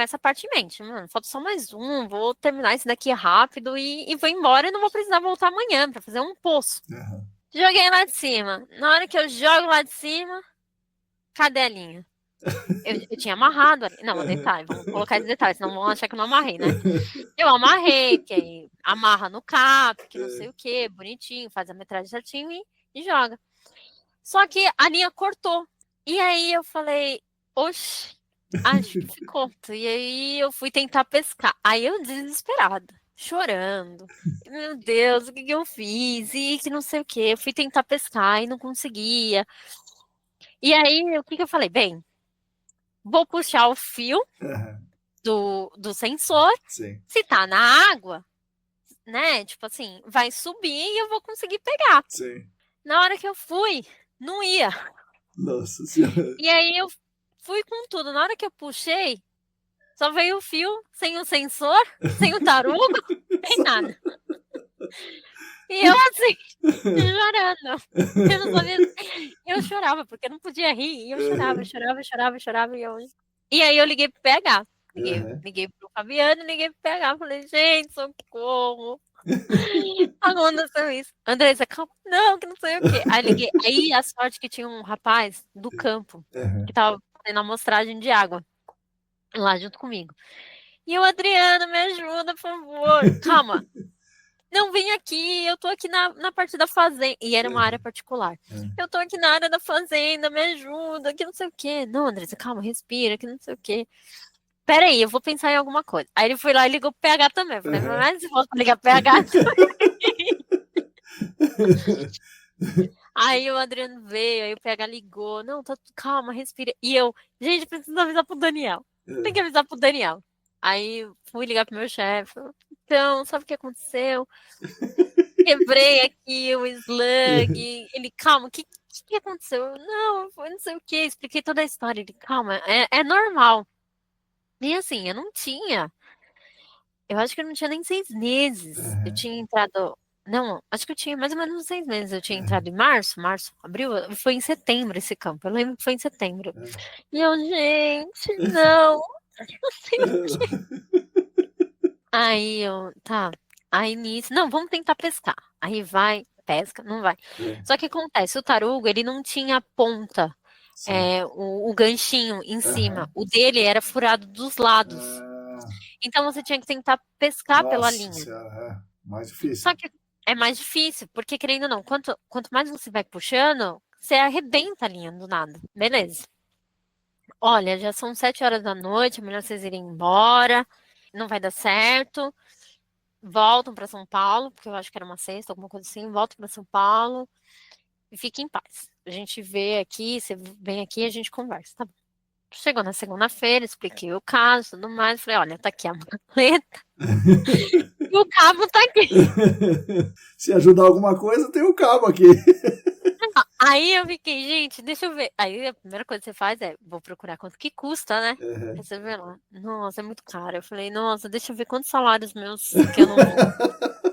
essa parte em mente. Mano, falta só mais um, vou terminar isso daqui rápido e vou embora e não vou precisar voltar amanhã pra fazer um poço. Uhum. Joguei lá de cima. Na hora que eu jogo lá de cima, cadê a linha? Eu tinha amarrado ali. Não, detalhe, vamos colocar esse detalhe, senão vão achar que eu não amarrei, né? Eu amarrei, que aí amarra no cap, que não sei o que, bonitinho, faz a metragem certinho e joga. Só que a linha cortou. E aí eu falei, oxe, acho que ficou. E aí eu fui tentar pescar. Aí eu desesperada, chorando. Meu Deus, o que eu fiz? E que não sei o que. Eu fui tentar pescar e não conseguia. E aí, o que eu falei? Bem, vou puxar o fio do sensor. Sim. Se tá na água, né, tipo assim, vai subir e eu vou conseguir pegar. Sim. Na hora que eu fui, não ia. Nossa senhora. E aí eu fui com tudo. Na hora que eu puxei, só veio o fio, sem o sensor, sem o tarugo, sem nada. E eu assim, chorando. Eu não sabia. Eu chorava, porque eu não podia rir. E eu chorava, chorava, chorava, chorava. E aí eu liguei pro PH. Liguei pro Fabiano, liguei pro PH. Falei, gente, socorro. Aconteceu isso. Andressa, calma, não, que não sei o quê. Aí liguei. Aí a sorte que tinha um rapaz do campo que tava fazendo amostragem de água lá junto comigo. E eu, Adriana, me ajuda, por favor. Calma. Não, vem aqui, eu tô aqui na parte da fazenda. E era uma área particular. Eu tô aqui na área da fazenda, me ajuda, que não sei o quê. Não, Andressa, calma, respira, que não sei o quê. Peraí, eu vou pensar em alguma coisa. Aí ele foi lá e ligou pro PH também. Eu falei, mas se fosse ligar pro PH. Aí o Adriano veio, aí o PH ligou. Não, tá, calma, respira. E eu, gente, preciso avisar pro Daniel. Tem que avisar pro Daniel. Aí fui ligar pro meu chefe. Então, sabe o que aconteceu? Quebrei aqui o slug. Ele, calma, o que aconteceu? Não, foi não sei o que. Expliquei toda a história. Ele, calma, é normal. E assim, eu não tinha. Eu acho que eu não tinha nem 6 meses. Eu tinha entrado. Não, acho que eu tinha mais ou menos uns 6 meses. Eu tinha entrado em março, abril. Foi em setembro esse campo. Eu lembro que foi em setembro. E eu, gente, não. Não sei o quê. Aí eu, tá. Aí nisso, não, vamos tentar pescar. Aí vai, pesca, não vai. Só que acontece, o tarugo, ele não tinha ponta, o ganchinho em cima. O dele era furado dos lados. Então você tinha que tentar pescar pela linha. Senhora, mais difícil. Só que é mais difícil, porque querendo ou não, quanto mais você vai puxando, você arrebenta a linha do nada. Beleza. Olha, já são 7 horas da noite, é melhor vocês irem embora, não vai dar certo. Voltam para São Paulo, porque eu acho que era uma sexta, alguma coisa assim. Voltam para São Paulo e fiquem em paz. A gente vê aqui, você vem aqui e a gente conversa, tá bom? Chegou na segunda-feira, expliquei o caso, tudo mais. Falei, olha, tá aqui a maleta. E o cabo tá aqui. Se ajudar alguma coisa, tem o cabo aqui. Aí eu fiquei, gente, deixa eu ver. Aí a primeira coisa que você faz é, vou procurar quanto que custa, né? Aí você vê lá, nossa, é muito caro. Eu falei, nossa, deixa eu ver quantos salários meus que eu não.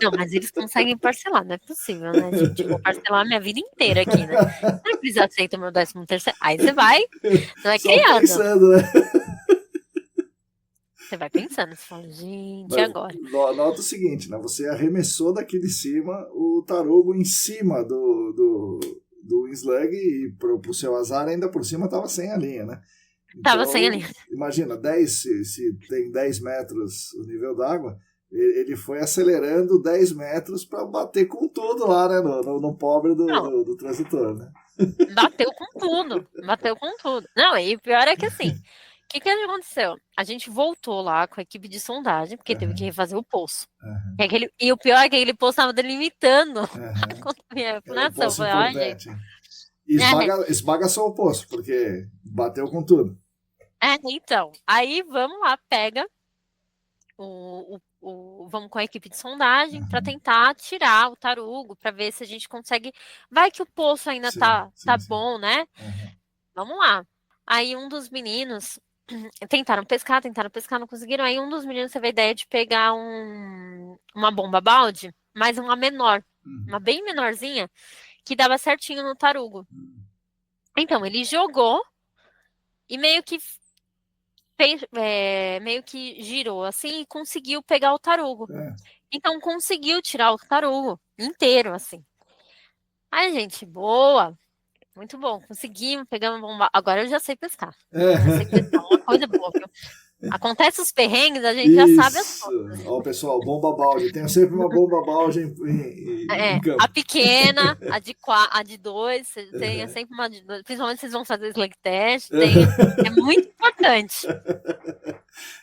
Não, mas eles conseguem parcelar, não é possível, né, gente? Eu vou parcelar a minha vida inteira aqui, né? Será que eles aceitam meu 13º? Aí você vai criando. Pensando, né? Você vai pensando, você fala, gente, e agora? Nota o seguinte, né? Você arremessou daqui de cima o tarugo em cima do slug e pro seu azar ainda por cima tava sem a linha, né? Então, tava sem a linha. Imagina, 10, se tem 10 metros o nível d'água, ele foi acelerando 10 metros para bater com tudo lá, né? No pobre do transitor, né? Bateu com tudo. Bateu com tudo. Não, e o pior é que assim, o que aconteceu? A gente voltou lá com a equipe de sondagem, porque teve que refazer o poço. E o pior é que aquele poço estava delimitando a contaminação. Um falei, importante. Esbagaçou o poço, porque bateu com tudo. Então, aí vamos lá, pega vamos com a equipe de sondagem para tentar tirar o tarugo, para ver se a gente consegue. Vai que o poço ainda tá bom, né? Vamos lá. Aí um dos meninos tentaram pescar, não conseguiram. Aí um dos meninos teve a ideia de pegar uma bomba balde, mas uma menor, uma bem menorzinha, que dava certinho no tarugo. Então ele jogou e meio que girou assim e conseguiu pegar o tarugo. Então conseguiu tirar o tarugo inteiro, assim. Aí, gente, boa. Muito bom, conseguimos, pegamos a bomba. Agora eu já sei pescar. Já sei pescar, uma coisa boa. Acontece os perrengues, a gente já sabe as coisas. Ó, pessoal, bomba balde. Tem sempre uma bomba balde em campo. A pequena, a de 2, tem sempre uma de 2. Principalmente vocês vão fazer slug test. É muito importante.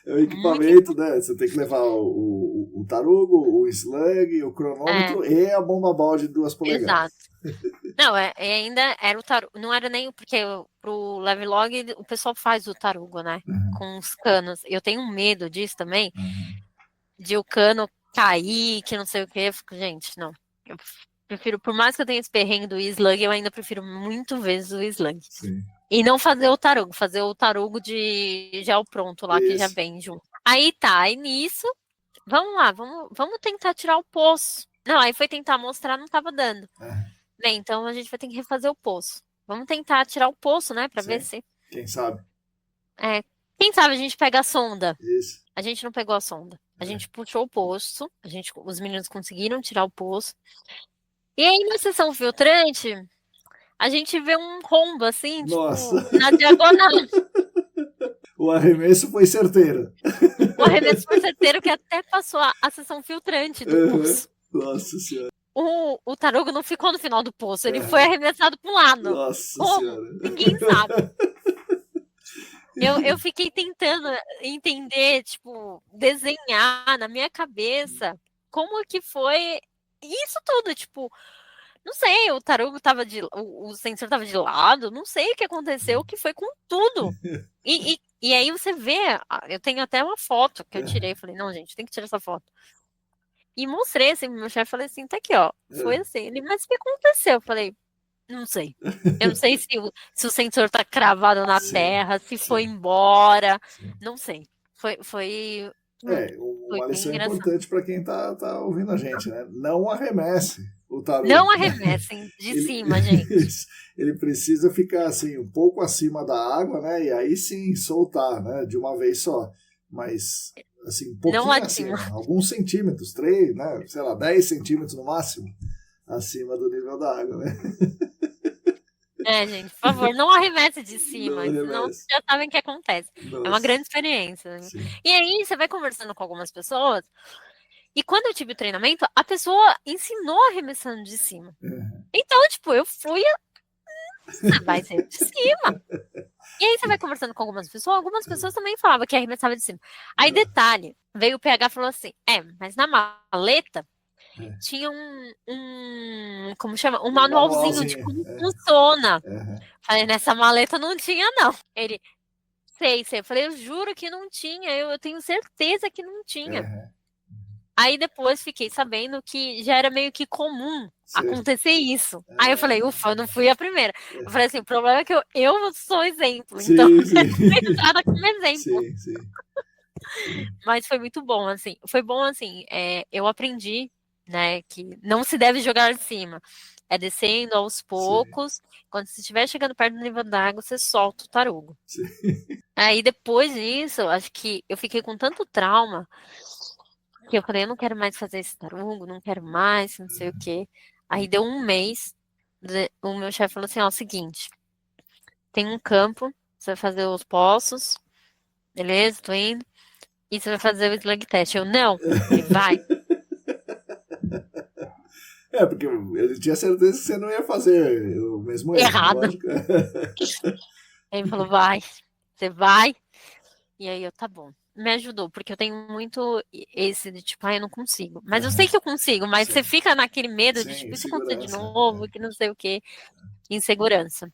É o equipamento, né? Você tem que levar o tarugo, o slug, o cronômetro e a bomba balde de 2 polegadas. Exato. Não, ainda era o tarugo. Não era nem porque pro Levelog o pessoal faz o tarugo, né? Com os canos. Eu tenho medo disso também. De o cano cair, que não sei o quê. Eu fico, gente, não. Eu prefiro, por mais que eu tenha esse perrengue do slug, eu ainda prefiro muito vezes o slug. Sim. E não fazer o tarugo de gel pronto lá, que já Isso. vem junto. Aí tá, aí nisso, vamos lá, vamos tentar tirar o poço. Não, aí foi tentar mostrar, não tava dando. Bem, então a gente vai ter que refazer o poço. Vamos tentar tirar o poço, né, pra ver se... Quem sabe? Quem sabe a gente pega a sonda. Isso. A gente não pegou a sonda. A gente puxou o poço, os meninos conseguiram tirar o poço. E aí, na sessão filtrante, a gente vê um rombo, assim, Nossa. tipo, na diagonal. O arremesso foi certeiro. O arremesso foi certeiro que até passou a sessão filtrante do poço. Nossa senhora. O tarugo não ficou no final do poço, ele foi arremessado para um lado. Nossa Como? senhora. Ninguém sabe. Eu fiquei tentando entender, tipo, desenhar na minha cabeça como que foi isso tudo, tipo, não sei, o tarugo tava o sensor tava de lado, não sei o que aconteceu, o que foi com tudo. E aí você vê, eu tenho até uma foto que eu tirei, falei, não, gente, tem que tirar essa foto. E mostrei assim pro meu chefe, falei assim, tá aqui, ó, foi assim. Ele, mas o que aconteceu? Eu falei, não sei. Eu não sei se o sensor tá cravado na terra, se foi embora, não sei. Foi uma lição importante para quem tá ouvindo a gente, né? Não arremesse o tarugo. Não arremessem de cima, gente. Ele precisa ficar assim, um pouco acima da água, né? E aí sim soltar, né? De uma vez só. Mas assim, um pouquinho acima, alguns centímetros, 3, né? Sei lá, 10 centímetros no máximo acima do nível da água, né? Gente, por favor, não arremesse de cima, senão vocês já sabem o que acontece. Nossa. É uma grande experiência. Né? E aí, você vai conversando com algumas pessoas, e quando eu tive o treinamento, a pessoa ensinou arremessando de cima. Então, tipo, eu fui, vai ser de cima. E aí, você vai conversando com algumas pessoas também falavam que arremessava de cima. Aí, detalhe, veio o PH e falou assim, mas na maleta, tinha como chama? Um manualzinho de como funciona. Falei, nessa maleta não tinha, não. Ele, sei. Eu falei, eu juro que não tinha, eu tenho certeza que não tinha. Aí depois fiquei sabendo que já era meio que comum acontecer isso. Aí eu falei, ufa, eu não fui a primeira. Eu falei assim, o problema é que eu sou exemplo, então eu fui usada como exemplo. Sim. Mas foi muito bom, assim. Foi bom, assim, eu aprendi, né, que não se deve jogar de cima. É descendo aos poucos. Quando você estiver chegando perto do nível d'água, você solta o tarugo. Aí depois disso, acho que eu fiquei com tanto trauma que eu falei, eu não quero mais fazer esse tarugo, não quero mais, não sei o quê. Aí deu um mês, o meu chefe falou assim, ó, seguinte, tem um campo, você vai fazer os poços, beleza, tô indo, e você vai fazer o slug test. Eu, não, ele vai. Porque ele tinha certeza que você não ia fazer o mesmo erro. Errado. Ele falou, vai, você vai. E aí eu, tá bom. Me ajudou, porque eu tenho muito esse de tipo, eu não consigo. Mas eu sei que eu consigo, mas você fica naquele medo de tipo, isso acontecer de novo, que não sei o quê. Insegurança.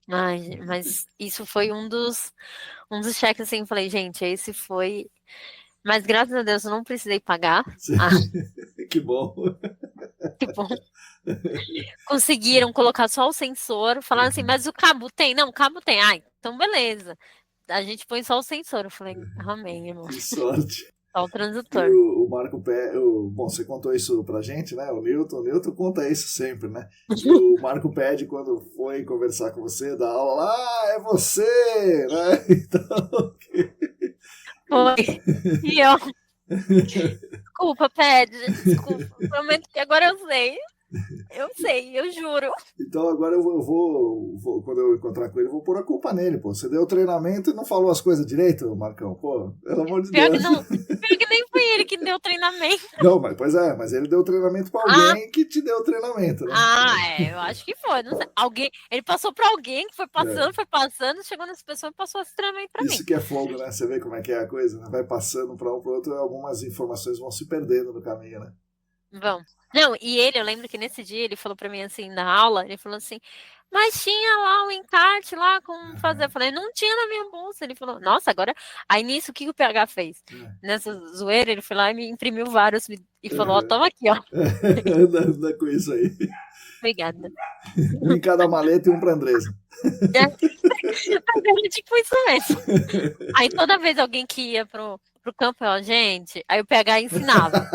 Mas isso foi um dos cheques, assim, eu falei, gente, esse foi... Mas graças a Deus eu não precisei pagar. Que bom. Que bom. Conseguiram colocar só o sensor, falaram assim, mas o cabo tem? Não, o cabo tem. Então beleza. A gente põe só o sensor. Eu falei, amém, irmão. Que sorte. Só o transitor. E o Marco Pé, bom, você contou isso pra gente, né? O Newton conta isso sempre, né? O Marco Pede, quando foi conversar com você, da aula lá, é você, né? Então... Foi. E eu... Desculpa, Pede, desculpa. Prometo que agora eu sei. Eu sei, eu juro. Então agora eu vou quando eu encontrar com ele, eu vou pôr a culpa nele, pô. Você deu treinamento e não falou as coisas direito, Marcão, pô. Pelo amor de Deus. Pior que nem foi ele que deu treinamento. Não, mas ele deu treinamento pra alguém que te deu treinamento, né? Eu acho que foi, não sei. Ele passou pra alguém que foi passando, chegou nessa pessoa e passou esse treinamento pra mim. Isso que é fogo, né? Você vê como é que é a coisa, né? Vai passando pra um pro outro, algumas informações vão se perdendo no caminho, né? Vão. Não, e eu lembro que nesse dia ele falou pra mim assim, na aula, ele falou assim, mas tinha lá o encarte lá como fazer. Eu falei, não tinha na minha bolsa. Ele falou, nossa, agora. Aí nisso, o que o PH fez? Nessa zoeira, ele foi lá e me imprimiu vários e falou, ó, toma aqui, ó. Anda com isso aí. Obrigada. Um em cada maleta e um pra Andresa. Tipo isso mesmo. Aí toda vez alguém que ia pro campo, ó, gente, aí o PH ensinava.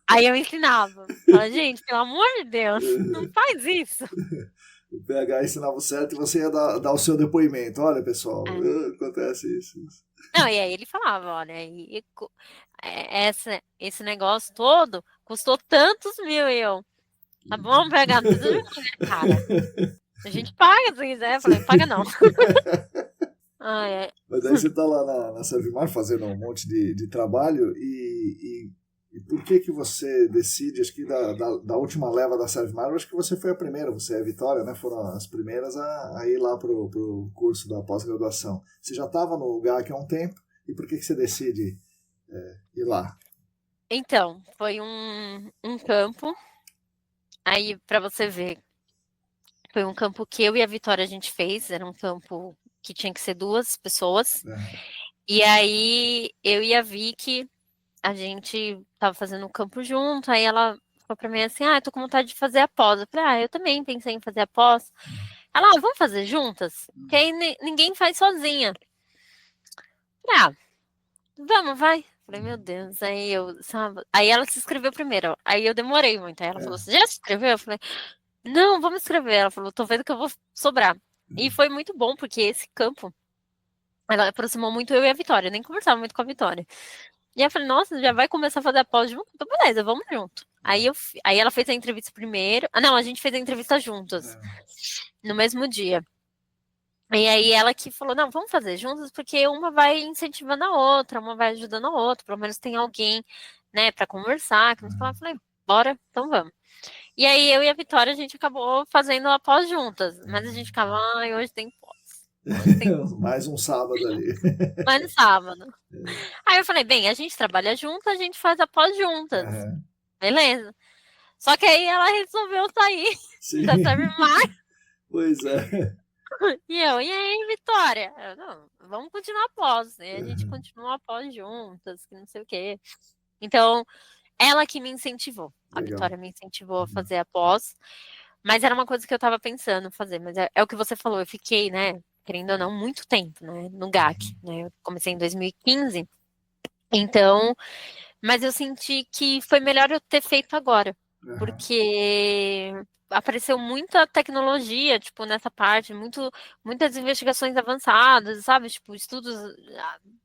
Aí eu ensinava. Fala, gente, pelo amor de Deus, não faz isso. O PH ensinava o certo e você ia dar o seu depoimento. Olha, pessoal, acontece isso. Não, e aí ele falava, olha, esse negócio todo custou tantos mil e eu. Tá bom, PH, não precisa de mulher, cara. A gente paga se quiser. Eu falei, paga não. Mas daí você tá lá na Servimar fazendo um monte de trabalho e por que você decide, acho que da última leva da Servimar, eu acho que você foi a primeira, você e a Vitória, né, foram as primeiras a ir lá pro curso da pós-graduação. Você já estava no GAC há um tempo, e por que você decide ir lá? Então, foi um campo, aí para você ver, foi um campo que eu e a Vitória a gente fez, era um campo que tinha que ser 2 pessoas, e aí eu e a Vicky, a gente tava fazendo um campo junto, aí ela falou pra mim assim, eu tô com vontade de fazer a pós. Eu falei, eu também pensei em fazer a pós. Ela, vamos fazer juntas? Porque aí ninguém faz sozinha. Eu falei, vamos, vai. Falei, meu Deus, aí ela se inscreveu primeiro, aí eu demorei muito, aí ela falou, você já se inscreveu? Eu falei, não, vamos escrever. Ela falou, tô vendo que eu vou sobrar. E foi muito bom, porque esse campo, ela aproximou muito eu e a Vitória, eu nem conversava muito com a Vitória. E eu falei, nossa, já vai começar a fazer a pós junto? Então, beleza, vamos junto. Aí ela fez a entrevista primeiro. Não, a gente fez a entrevista juntas, no mesmo dia. E aí ela que falou, não, vamos fazer juntas, porque uma vai incentivando a outra, uma vai ajudando a outra, pelo menos tem alguém, né, pra conversar. Que eu falei, bora, então vamos. E aí eu e a Vitória, a gente acabou fazendo a pós juntas, mas a gente ficava, hoje tem pós. Mais um sábado ali. Mais um sábado. Aí eu falei, bem, a gente trabalha junto, a gente faz a pós juntas. Beleza. Só que aí ela resolveu sair da Servimar. Pois é. E aí, Vitória? Não, vamos continuar a pós. E a gente continua a pós juntas, que não sei o quê. Então, ela que me incentivou. A Vitória me incentivou a fazer a pós. Mas era uma coisa que eu tava pensando fazer. Mas é o que você falou, eu fiquei, né, querendo ou não, muito tempo, né, no GAC. Né? Eu comecei em 2015. Então, mas eu senti que foi melhor eu ter feito agora. Porque apareceu muita tecnologia, tipo, nessa parte, muitas investigações avançadas, sabe? Tipo, estudos,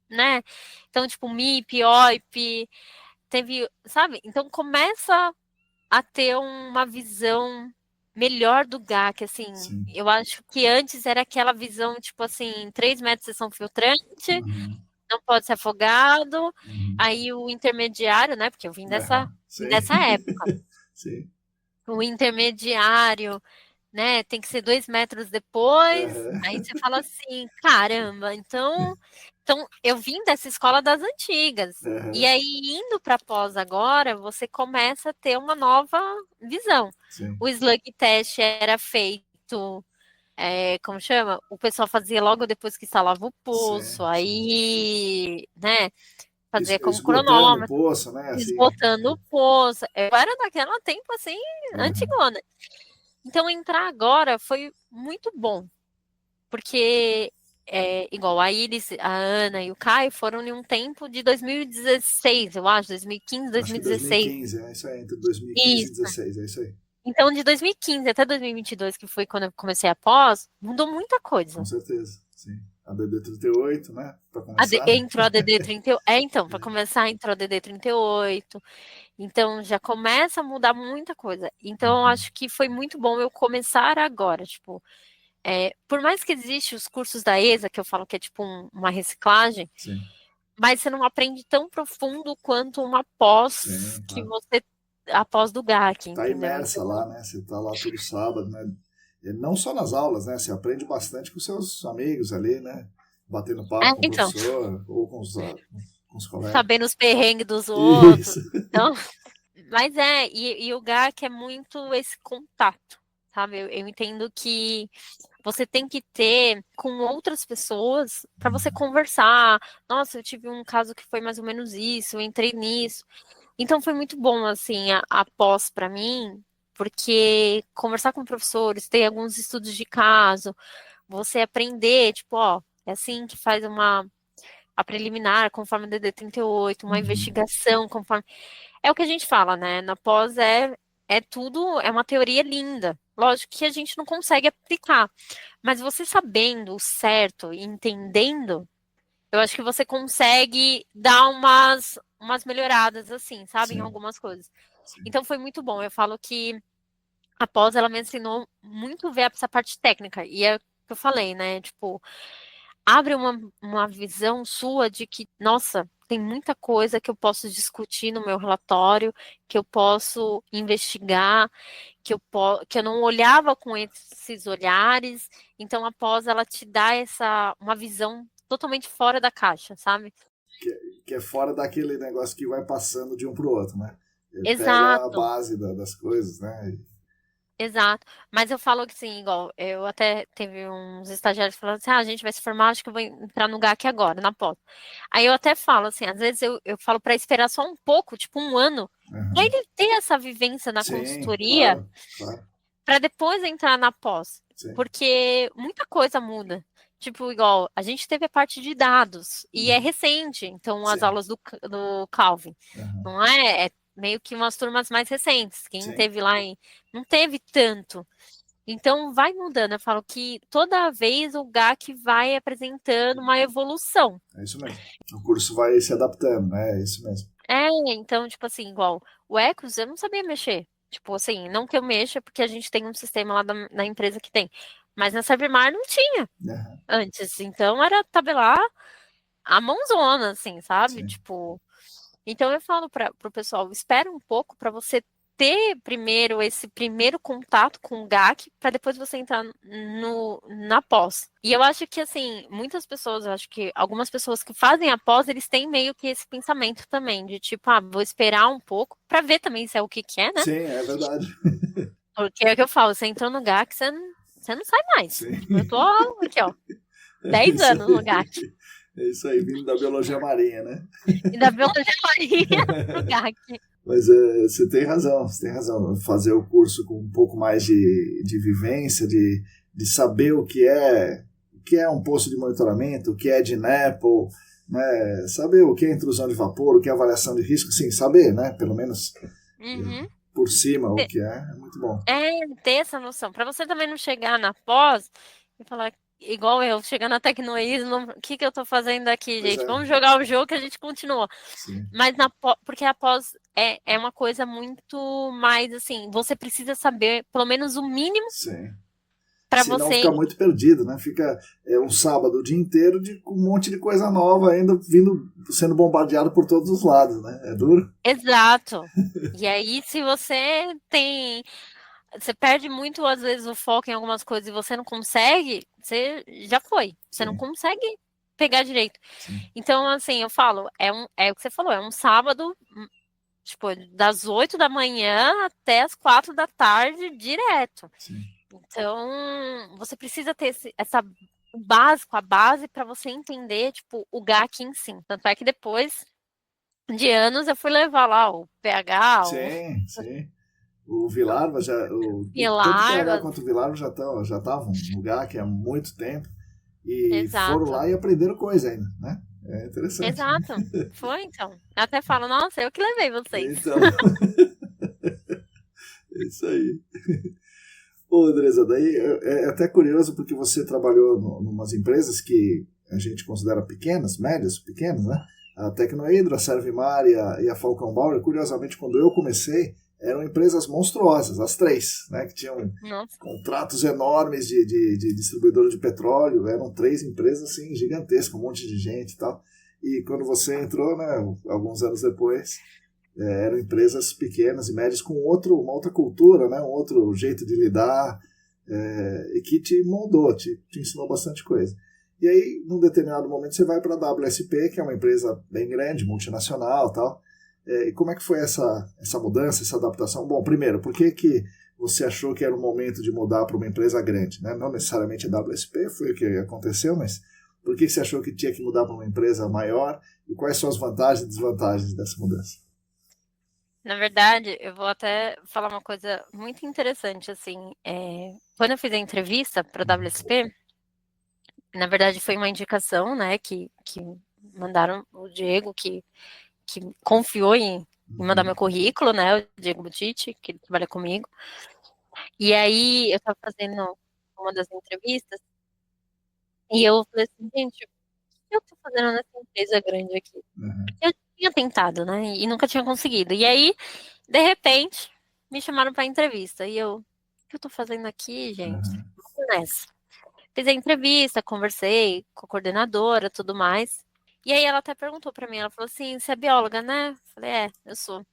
né? Então, tipo, MIP, OIP, teve, sabe? Então começa a ter uma visão melhor do GAC, assim. Sim. Eu acho que antes era aquela visão, tipo assim, 3 metros de sessão filtrante, não pode ser afogado, aí o intermediário, né? Porque eu vim dessa época. Sim. O intermediário, né, tem que ser 2 metros depois, aí você fala assim, caramba, então eu vim dessa escola das antigas, e aí indo para pós agora, você começa a ter uma nova visão. Sim. O slug test era feito, como chama? O pessoal fazia logo depois que instalava o poço, aí, né, fazia como cronômetro. O poço, né? Assim. Esgotando o poço. Eu era daquela tempo, assim, antigona. Então, entrar agora foi muito bom. Porque, igual a Iris, a Ana e o Caio foram em um tempo de 2016, eu acho, 2015, 2016. Acho que 2015, isso aí, entre 2015 e 2016, é isso aí. Então, de 2015 até 2022, que foi quando eu comecei a pós, mudou muita coisa. Com certeza, sim. A DD38, né? Pra começar. Entrou a DD38. Então, para começar, entrou a DD38. Então, já começa a mudar muita coisa. Então, eu acho que foi muito bom eu começar agora. Tipo, por mais que existam os cursos da ESA, que eu falo que é tipo uma reciclagem, sim. Mas você não aprende tão profundo quanto uma pós que você. A pós do GAC. Tá imersa lá, né? Você tá lá todo sábado, né? E não só nas aulas, né? Você aprende bastante com seus amigos ali, né? Batendo papo com o professor ou com os colegas. Sabendo os perrengues dos outros. Então, Mas e o GAC é muito esse contato, sabe? Eu entendo que você tem que ter com outras pessoas para você conversar. Nossa, eu tive um caso que foi mais ou menos isso, eu entrei nisso. Então foi muito bom, assim, a pós para mim, porque conversar com professores, ter alguns estudos de caso, você aprender, tipo, ó, é assim que faz a preliminar, conforme o DD 38, uma Uhum. investigação, conforme. É o que a gente fala, né? Na pós é tudo, é uma teoria linda. Lógico que a gente não consegue aplicar, mas você sabendo o certo e entendendo, eu acho que você consegue dar umas melhoradas, assim, sabe, em Sim, algumas coisas. sim. Então foi muito bom. Eu falo que a pós, ela me ensinou muito ver essa parte técnica. E é o que eu falei, né? Tipo, abre uma visão sua de que, nossa, tem muita coisa que eu posso discutir no meu relatório, que eu posso investigar, que eu não olhava com esses olhares. Então, após ela te dá uma visão totalmente fora da caixa, sabe? Que é fora daquele negócio que vai passando de um pro outro, né? Ele pega a Exato. base das coisas, né? Exato, mas eu falo que sim, igual, eu até teve uns estagiários falando assim, a gente vai se formar, acho que eu vou entrar no GAC agora, na pós. Aí eu até falo assim, às vezes eu falo para esperar só um pouco, tipo 1 ano, pra Uhum. ele ter essa vivência na Sim, consultoria, claro, claro. para depois entrar na pós, Sim. porque muita coisa muda. Tipo, igual, a gente teve a parte de dados, e é Uhum. recente, então as Sim. aulas do Calvin, Uhum. não é? É meio que umas turmas mais recentes, quem Sim. teve lá não teve tanto. Então, vai mudando. Eu falo que toda vez o GAC vai apresentando uma evolução. É isso mesmo. O curso vai se adaptando, né? É isso mesmo. Então, tipo assim, igual o Ecos, eu não sabia mexer. Tipo assim, não que eu mexa, porque a gente tem um sistema lá da empresa que tem. Mas na Cybermar não tinha Uhum. antes. Então, era tabelar a mãozona, assim, sabe? Sim. Tipo, então eu falo para o pessoal, espera um pouco para você ter primeiro esse primeiro contato com o GAC para depois você entrar na pós. E eu acho que assim, muitas pessoas, eu acho que algumas pessoas que fazem a pós, eles têm meio que esse pensamento também de tipo, vou esperar um pouco para ver também se é o que é, né? Sim, é verdade. Porque é o que eu falo, você entrou no GAC, você não sai mais. Sim. Tipo, eu tô aqui, ó, É 10 isso anos no aí. GAC. É isso aí, vindo da biologia marinha, né? E da biologia marinha pro GAC. Mas você tem razão, você tem razão. Fazer o curso com um pouco mais de vivência, de saber o que é um posto de monitoramento, o que é de NEPL, né? Saber o que é intrusão de vapor, o que é avaliação de risco, sim, saber, né? Pelo menos Uhum. por cima o que é muito bom. Ter essa noção. Para você também não chegar na pós e falar, igual eu, chegar na Tecnoísmo, o que eu tô fazendo aqui, Pois gente? é, Vamos jogar o jogo que a gente continua. sim, Mas porque a pós é uma coisa muito mais assim, você precisa saber pelo menos o mínimo sim. para Senão fica você. muito perdido, né? Fica um sábado o dia inteiro de um monte de coisa nova ainda vindo, sendo bombardeado por todos os lados, né? É duro? Exato. E aí, se você tem. Você perde muito, às vezes, o foco em algumas coisas e você não consegue, você já foi. Você não Sim, consegue pegar direito. sim, Então, assim, eu falo, é o que você falou, é um sábado, tipo, das 8 da manhã até as 4 da tarde, direto. sim. Então, você precisa ter o básico, a base, para você entender, tipo, o GAC em si. Tanto é que depois de anos eu fui levar lá o pH, o Sim, sim. O Vilarva já. Tanto o PH Pilar, quanto o Vilarva já estavam no lugar que há muito tempo e foram exato. lá e aprenderam coisa ainda, né? É interessante. Exato. Foi, então. Eu até falo, nossa, eu que levei vocês. Então, é isso aí. Ô, Andresa, daí é até curioso porque você trabalhou em umas empresas que a gente considera pequenas, médias, pequenas, né? A Tecnohidro, a Servimar e a Falcão Bauer, curiosamente, quando eu comecei, eram empresas monstruosas, as três, né? Que tinham Nossa. contratos enormes de distribuidora de petróleo, eram três empresas assim, gigantescas, um monte de gente e tal. E quando você entrou, né, alguns anos depois, eram empresas pequenas e médias com uma outra cultura, né, um outro jeito de lidar, e que te moldou, te ensinou bastante coisa. E aí, num determinado momento, você vai para a WSP, que é uma empresa bem grande, multinacional e tal, E como é que foi essa mudança, essa adaptação? Bom, primeiro, por que você achou que era o momento de mudar para uma empresa grande, né? Não necessariamente a WSP, foi o que aconteceu, mas por que você achou que tinha que mudar para uma empresa maior e quais são as vantagens e desvantagens dessa mudança? Na verdade, eu vou até falar uma coisa muito interessante, assim, quando eu fiz a entrevista para a WSP, na verdade foi uma indicação, né, que mandaram o Diego, que confiou em mandar meu currículo, né, o Diego Buttici, que ele trabalha comigo, e aí eu estava fazendo uma das entrevistas, e eu falei assim, gente, o que eu tô fazendo nessa empresa grande aqui? Porque eu tinha tentado, né, e nunca tinha conseguido, e aí, de repente, me chamaram para entrevista, e eu, o que eu tô fazendo aqui, gente? Vamos nessa. Fiz a entrevista, conversei com a coordenadora, tudo mais. E aí ela até perguntou pra mim, ela falou assim, você é bióloga, né? Eu falei, eu sou.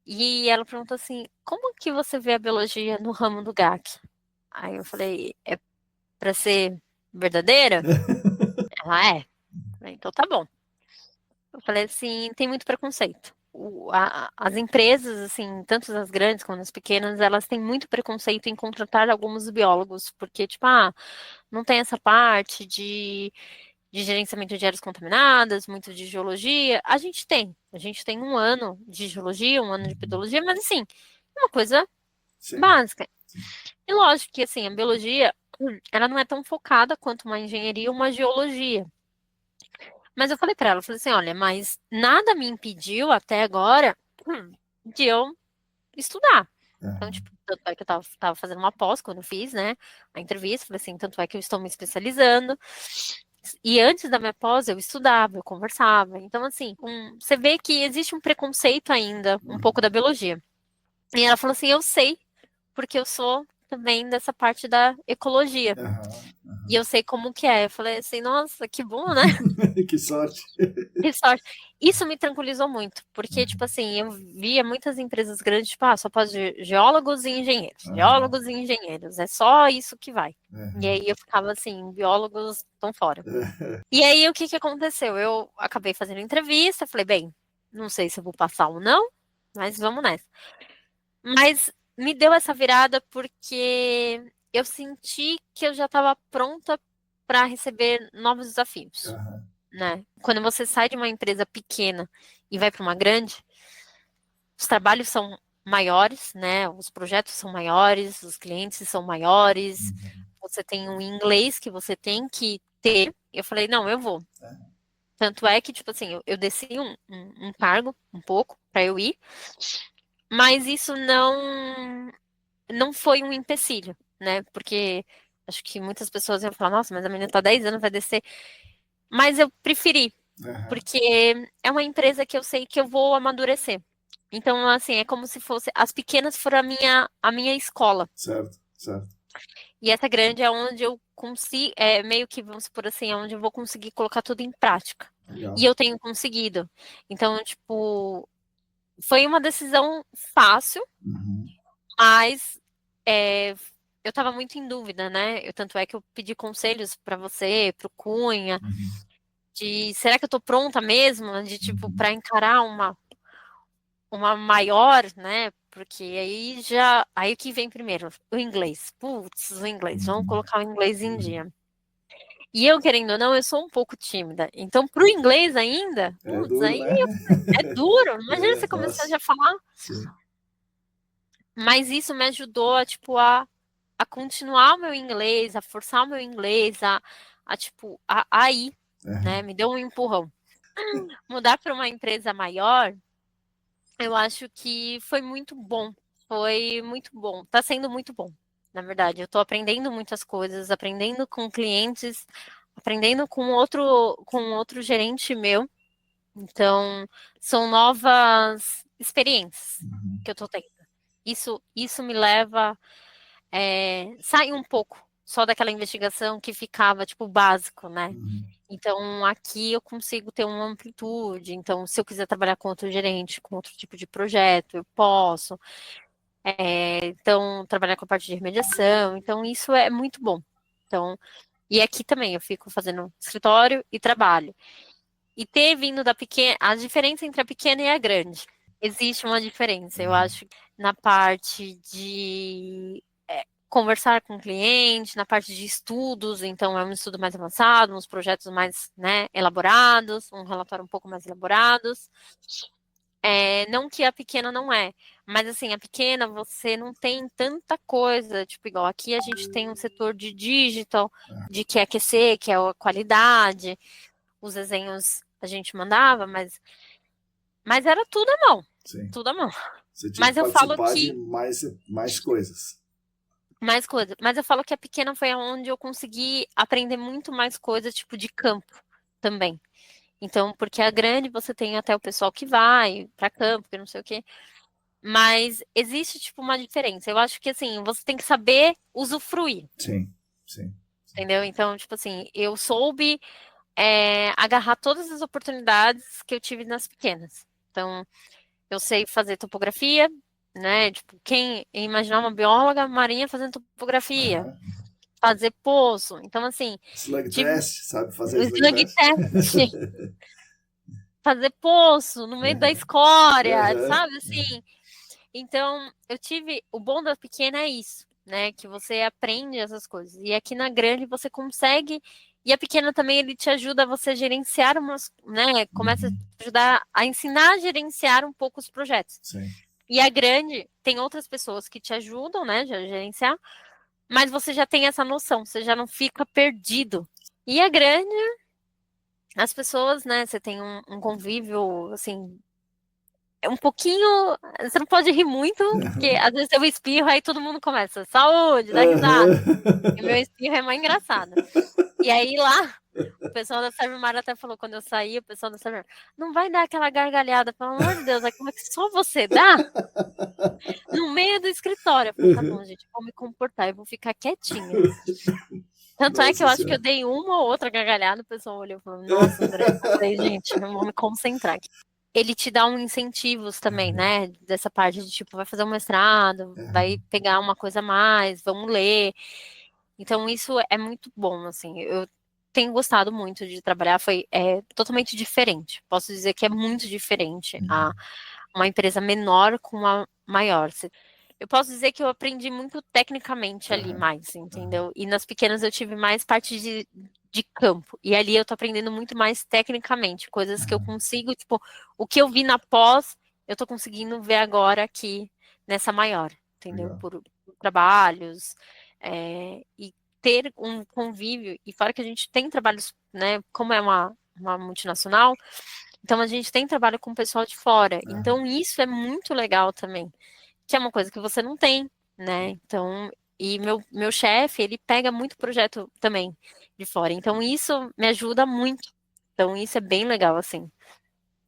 E ela perguntou assim, como que você vê a biologia no ramo do GAC? Aí eu falei, é pra ser verdadeira? Ela é. Eu falei, então tá bom. Eu falei assim, tem muito preconceito. As empresas, assim, tanto as grandes quanto as pequenas, elas têm muito preconceito em contratar alguns biólogos, porque, tipo, não tem essa parte de gerenciamento de áreas contaminadas, muito de geologia. A gente tem. A gente tem um ano de geologia, um ano de pedologia, mas assim, é uma coisa básica. E lógico que assim, a biologia, ela não é tão focada quanto uma engenharia ou uma geologia. Mas eu falei para ela, eu falei assim, olha, mas nada me impediu até agora de eu estudar. Então, tipo, tanto é que eu tava fazendo uma pós quando eu fiz, né, a entrevista, falei assim, tanto é que eu estou me especializando. E antes da minha pós, eu estudava, eu conversava. Então, assim, você vê que existe um preconceito ainda, um pouco da biologia. E ela falou assim: eu sei, porque eu sou também dessa parte da ecologia. E eu sei como que é. Eu falei assim: nossa, que bom, né? Que sorte. Que sorte. Isso me tranquilizou muito, porque, tipo assim, eu via muitas empresas grandes, tipo, só pode geólogos e engenheiros. Geólogos e engenheiros, é só isso que vai. E aí eu ficava assim, biólogos estão fora. E aí o que que aconteceu? Eu acabei fazendo entrevista, falei, bem, não sei se eu vou passar ou não, mas vamos nessa. Mas me deu essa virada porque eu senti que eu já estava pronta para receber novos desafios, né? Quando você sai de uma empresa pequena e vai para uma grande, os trabalhos são maiores, né? Os projetos são maiores, os clientes são maiores, você tem um inglês que você tem que ter. Eu falei, não, eu vou. Tanto é que, tipo assim, eu desci um cargo um pouco para eu ir, mas isso não foi um empecilho, né? Porque acho que muitas pessoas iam falar, nossa, mas a menina tá 10 anos, vai descer. Mas eu preferi, porque é uma empresa que eu sei que eu vou amadurecer. Então, assim, é como se fosse. As pequenas foram a minha escola. Certo. E essa grande é onde eu consigo, meio que, vamos supor assim, é onde eu vou conseguir colocar tudo em prática. Legal. E eu tenho conseguido. Então, tipo, foi uma decisão fácil, mas eu estava muito em dúvida, né? Tanto é que eu pedi conselhos para você, para o Cunha, de será que eu estou pronta mesmo, de tipo, para encarar uma maior, né? Porque aí o que vem primeiro? O inglês. Putz, o inglês. Vamos colocar o inglês em dia. E eu, querendo ou não, eu sou um pouco tímida. Então, pro inglês ainda, putz, duro, aí né? é duro. Imagina você começar já a falar. Sim. Mas isso me ajudou a continuar o meu inglês, a forçar o meu inglês, tipo, a ir, né? Me deu um empurrão. Mudar para uma empresa maior, eu acho que foi muito bom. Foi muito bom. Tá sendo muito bom, na verdade. Eu tô aprendendo muitas coisas, aprendendo com clientes, aprendendo com outro gerente meu. Então, são novas experiências que eu tô tendo. Isso me leva sai um pouco só daquela investigação que ficava, tipo, básico, né? Então, aqui eu consigo ter uma amplitude. Então, se eu quiser trabalhar com outro gerente, com outro tipo de projeto, eu posso. Então, trabalhar com a parte de remediação. Então, isso é muito bom. Então, e aqui também eu fico fazendo escritório e trabalho. e ter vindo da pequena, a diferença entre a pequena e a grande. Existe uma diferença, eu acho, na parte de conversar com o cliente, na parte de estudos, então é um estudo mais avançado, uns projetos mais, né, elaborados, um relatório um pouco mais elaborados. Não que a pequena não é, mas assim, a pequena você não tem tanta coisa, tipo, igual aqui a gente tem um setor de digital, de QA/QC, que é a qualidade, os desenhos a gente mandava, mas era tudo à mão, Sim. tudo à mão. Você tinha Mas que eu falo participar que de mais coisas. mais coisa, mas eu falo que a pequena foi onde eu consegui aprender muito mais coisa, tipo de campo também. Então, porque a grande você tem até o pessoal que vai para campo, que não sei o quê. Mas existe, tipo, uma diferença. Eu acho que, assim, você tem que saber usufruir, Sim, sim. entendeu? Então, tipo assim, eu soube agarrar todas as oportunidades que eu tive nas pequenas. Então, eu sei fazer topografia, né? Tipo, quem imaginar uma bióloga marinha fazendo topografia, Aham. fazer poço. Então, assim, Slug tive test, sabe fazer o slug slug test? test, fazer poço no meio da Aham. escória, Aham. sabe? Assim, então, eu tive. O bom da pequena é isso, né? Que você aprende essas coisas. E aqui na grande você consegue. E a pequena também ele te ajuda a você gerenciar umas, né? Começa a te Uhum. ajudar a ensinar a gerenciar um pouco os projetos. Sim. E a grande tem outras pessoas que te ajudam, né? A gerenciar, mas você já tem essa noção, você já não fica perdido. E a grande, as pessoas, né? Você tem um convívio, assim, é um pouquinho. Você não pode rir muito, porque às vezes eu espirro, aí todo mundo começa, saúde, dá risada. E o meu Aham. espirro é mais engraçado. E aí lá, o pessoal da Servimar até falou, quando eu saí, o pessoal da Servimar, não vai dar aquela gargalhada, pelo amor de Deus, é como é que só você dá? No meio do escritório. Eu falei, tá bom, gente, vou me comportar, eu vou ficar quietinha. Tanto é que Nossa eu acho que eu senhora. dei uma ou outra gargalhada, o pessoal olhou e falou, nossa, André, eu falei, gente, eu vou me concentrar aqui. Ele te dá um incentivos também, Aham. né? Dessa parte de tipo, vai fazer um mestrado, vai Aham. pegar uma coisa a mais, vamos ler. Então, isso é muito bom, assim. Eu tenho gostado muito de trabalhar, foi totalmente diferente. Posso dizer que é muito diferente Uhum. uma empresa menor com uma maior. Eu posso dizer que eu aprendi muito tecnicamente ali Aham. mais, Aham. entendeu? E nas pequenas eu tive mais parte de campo. E ali eu tô aprendendo muito mais tecnicamente, coisas que eu Aham. consigo, tipo, o que eu vi na pós, eu tô conseguindo ver agora aqui nessa maior, entendeu? Legal. Por trabalhos, e ter um convívio, e fora que a gente tem trabalhos, né, como é uma multinacional, então a gente tem trabalho com o pessoal de fora. Aham. Então isso é muito legal também, que é uma coisa que você não tem, né? Então, e meu chefe, ele pega muito projeto também de fora. Então isso me ajuda muito. Então isso é bem legal, assim.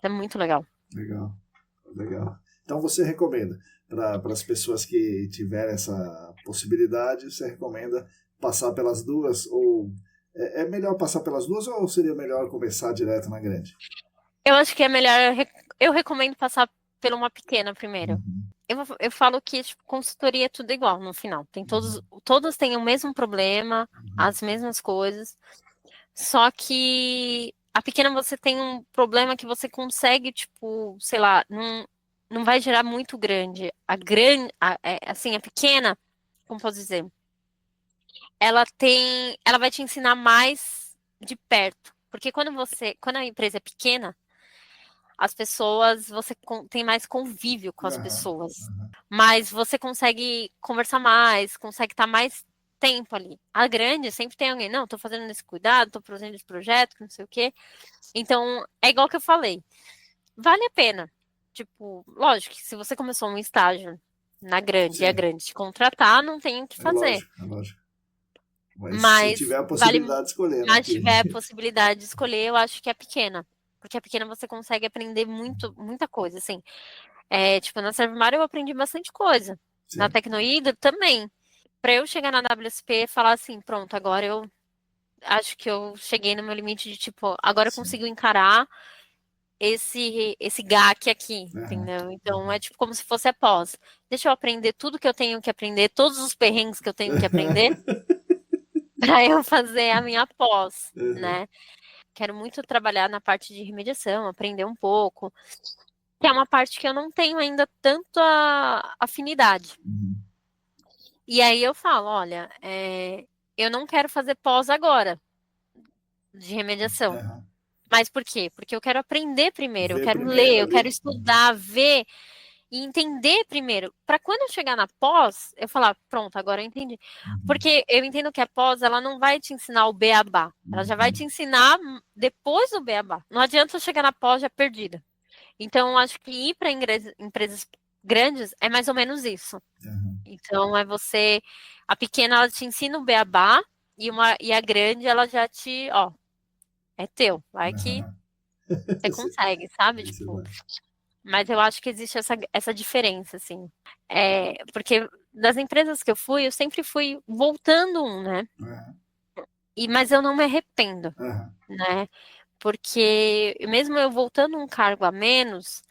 É muito legal. Legal. Legal. Então você recomenda para as pessoas que tiverem essa possibilidade, você recomenda passar pelas duas ou é melhor passar pelas duas ou seria melhor começar direto na grande? Eu acho que é melhor, eu recomendo passar por uma pequena primeiro. Uhum. Eu falo que tipo, consultoria é tudo igual no final. Tem Uhum. todas têm o mesmo problema, Uhum. as mesmas coisas. Só que a pequena você tem um problema que você consegue, tipo, sei lá, não vai gerar muito grande. A grande, assim, a pequena, como posso dizer, ela vai te ensinar mais de perto. Porque quando a empresa é pequena, as pessoas, você tem mais convívio com as Aham. pessoas. Aham. Mas você consegue conversar mais, consegue estar mais tempo ali. A grande sempre tem alguém, não, tô fazendo esse cuidado, tô fazendo esse projeto, não sei o quê. Então, é igual que eu falei, vale a pena. Tipo, lógico que se você começou um estágio na grande e a Sim, grande te contratar, não tem o que é fazer. lógico, é lógico. Mas se Mas tiver a vale, possibilidade de escolher, né? mas tiver a possibilidade de escolher, eu acho que é pequena. Porque a pequena você consegue aprender muita coisa, assim. Tipo, na Servmar eu aprendi bastante coisa. Na Sim, Tecnoída também. Para eu chegar na WSP e falar assim, pronto, agora eu acho que eu cheguei no meu limite de tipo, agora eu sim. consigo encarar esse GAC aqui, Aham. entendeu? Então é tipo como se fosse a pós. Deixa eu aprender tudo que eu tenho que aprender, todos os perrengues que eu tenho que aprender, para eu fazer a minha pós, Aham. né? quero muito trabalhar na parte de remediação, aprender um pouco, que é uma parte que eu não tenho ainda tanta afinidade. Uhum. E aí eu falo, olha, eu não quero fazer pós agora de remediação. Uhum. Mas por quê? Porque eu quero aprender primeiro, eu Ver quero ler, primeiro eu quero ali. estudar, ver e entender primeiro, para quando eu chegar na pós, eu falar, pronto, agora eu entendi. Uhum. Porque eu entendo que a pós, ela não vai te ensinar o beabá, ela já vai te ensinar depois do beabá. Não adianta eu chegar na pós já perdida. Então, eu acho que ir para empresas grandes é mais ou menos isso. Uhum. Então, a pequena, ela te ensina o beabá, e a grande, ela já te, ó, é teu, vai que Uhum. você consegue, sabe? Isso Tipo, vai. mas eu acho que existe essa diferença, assim. Porque das empresas que eu fui, eu sempre fui voltando né? Uhum. Mas eu não me arrependo, Uhum. né? Porque mesmo eu voltando um cargo a menos,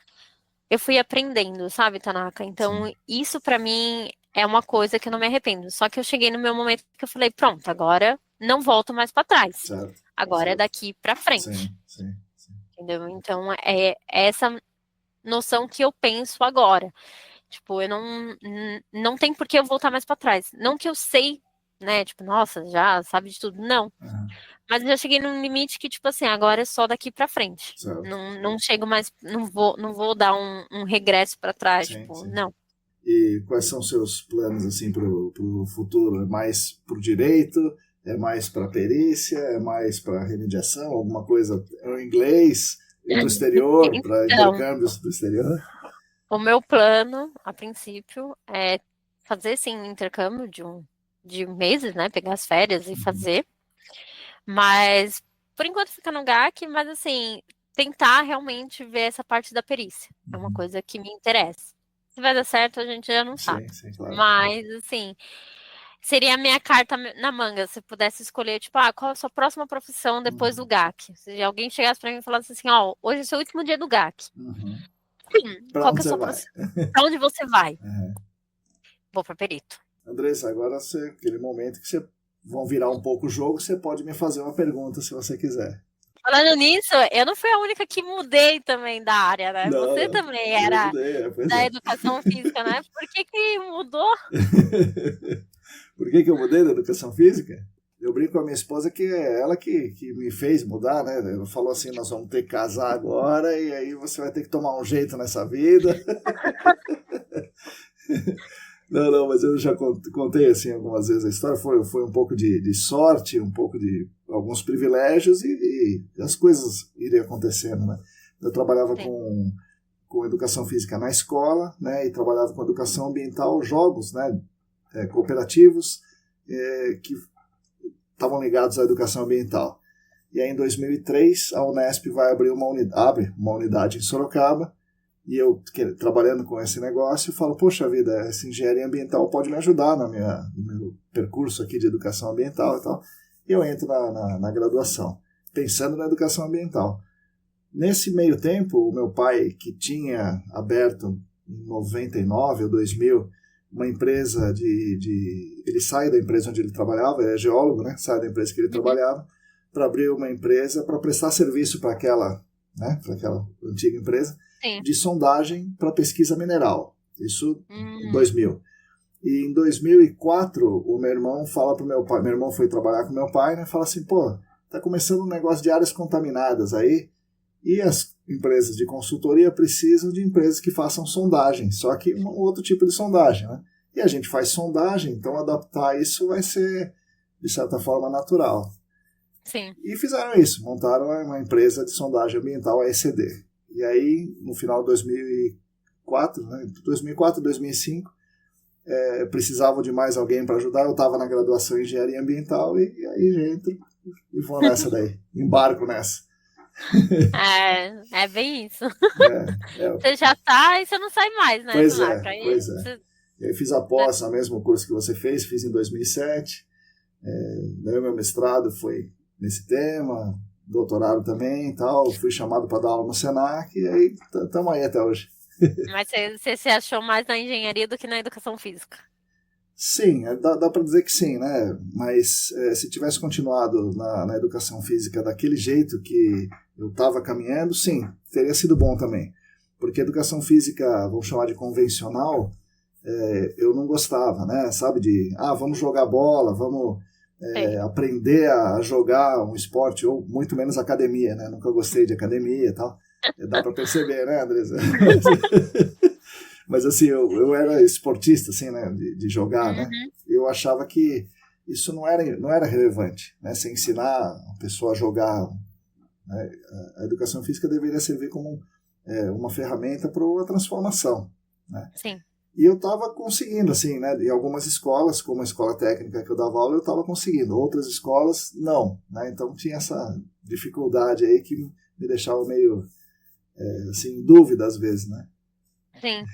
eu fui aprendendo, sabe, Tanaka? Sim. Então, isso pra mim é uma coisa que eu não me arrependo. Só que eu cheguei no meu momento que eu falei, pronto, agora não volto mais pra trás. Certo. Agora é Certo. daqui pra frente, Sim, sim, sim. entendeu? Então, é essa noção que eu penso agora. Tipo, eu não tem por que eu voltar mais pra trás. Não que eu sei, né? Tipo, nossa, já sabe de tudo. Não. Uhum. Mas eu já cheguei num limite que, tipo assim, agora é só daqui pra frente. Certo. Não chego mais, não vou dar um regresso pra trás, Sim, tipo, sim. não. E quais são seus planos assim pro futuro? É mais pro direito? É mais para perícia? É mais para remediação? Alguma coisa em inglês? Ir para o exterior? Para Então, intercâmbios para o exterior? o meu plano, a princípio, é fazer, sim, um intercâmbio de meses, né? Pegar as férias e Uhum. fazer. Mas, por enquanto, fica no GAC, mas, assim, tentar realmente ver essa parte da perícia. É uma Uhum. coisa que me interessa. Se vai dar certo, a gente já não sabe. Sim, sim, claro. Mas, assim, seria a minha carta na manga, se eu pudesse escolher, tipo, qual é a sua próxima profissão depois do Uhum. GAC? Se alguém chegasse pra mim e falasse assim, ó, hoje é o seu último dia do GAC. Uhum. Para Qual que onde é a você sua vai? profissão? Pra onde você vai? Uhum. Vou pra perito. Andressa, agora aquele momento que você vão virar um pouco o jogo, você pode me fazer uma pergunta se você quiser. Falando nisso, eu não fui a única que mudei também da área, né? Não, Você não. também Eu era mudei, pois da é. educação física, né? Por que que mudou? Por que eu mudei da educação física? Eu brinco com a minha esposa que é ela que me fez mudar, né? Ela falou assim, nós vamos ter que casar agora e aí você vai ter que tomar um jeito nessa vida. Não, não, mas eu já contei assim algumas vezes a história. Foi um pouco de sorte, um pouco de alguns privilégios e as coisas iriam acontecendo, né? Eu trabalhava Sim. com educação física na escola, né? E trabalhava com educação ambiental, jogos, né? Cooperativos que estavam ligados à educação ambiental. E aí, em 2003, a Unesp abre uma unidade em Sorocaba, e eu, trabalhando com esse negócio, falo, poxa vida, essa engenharia ambiental pode me ajudar no meu percurso aqui de educação ambiental e tal. E eu entro na graduação, pensando na educação ambiental. Nesse meio tempo, o meu pai, que tinha aberto em 99 ou 2000, uma empresa ele sai da empresa onde ele trabalhava, é geólogo, né? Sai da empresa que ele trabalhava, para abrir uma empresa para prestar serviço para aquela antiga empresa, Sim. de sondagem para pesquisa mineral. Isso em 2000. E em 2004, o meu irmão fala para o meu pai, meu irmão foi trabalhar com meu pai, né? Fala assim, pô, tá começando um negócio de áreas contaminadas aí, e as empresas de consultoria precisam de empresas que façam sondagem, só que um outro tipo de sondagem, né? E a gente faz sondagem, então adaptar isso vai ser, de certa forma, natural. Sim. E fizeram isso, montaram uma empresa de sondagem ambiental, a ECD. E aí, no final de 2004, 2005, precisavam de mais alguém para ajudar. Eu estava na graduação em engenharia ambiental e aí já entro e vou nessa daí, embarco nessa. É bem isso. É. Você já tá e você não sai mais, né, Pois Tanaka? é, pois é. Eu fiz a pós, o mesmo curso que você fez, fiz em 2007. Meu mestrado foi nesse tema, doutorado também e tal. Fui chamado para dar aula no Senac e aí estamos aí até hoje. Mas você se achou mais na engenharia do que na educação física? Sim, dá para dizer que sim, né? Mas se tivesse continuado na educação física daquele jeito que eu estava caminhando, sim, teria sido bom também. Porque a educação física, vamos chamar de convencional, eu não gostava, né? Sabe, vamos jogar bola, vamos aprender a jogar um esporte, ou muito menos academia, né? Nunca gostei de academia e tal. Dá para perceber, né, Andresa? Mas assim, eu era esportista, assim, né, de jogar, né? Eu achava que isso não era relevante, né? Você ensinar a pessoa a jogar, né? A educação física deveria servir como uma ferramenta para a transformação, né? Sim. E eu estava conseguindo, assim, né? Em algumas escolas, como a escola técnica que eu dava aula, eu estava conseguindo. Outras escolas, não, né? Então tinha essa dificuldade aí que me deixava meio, assim, em dúvida às vezes, né? Sim.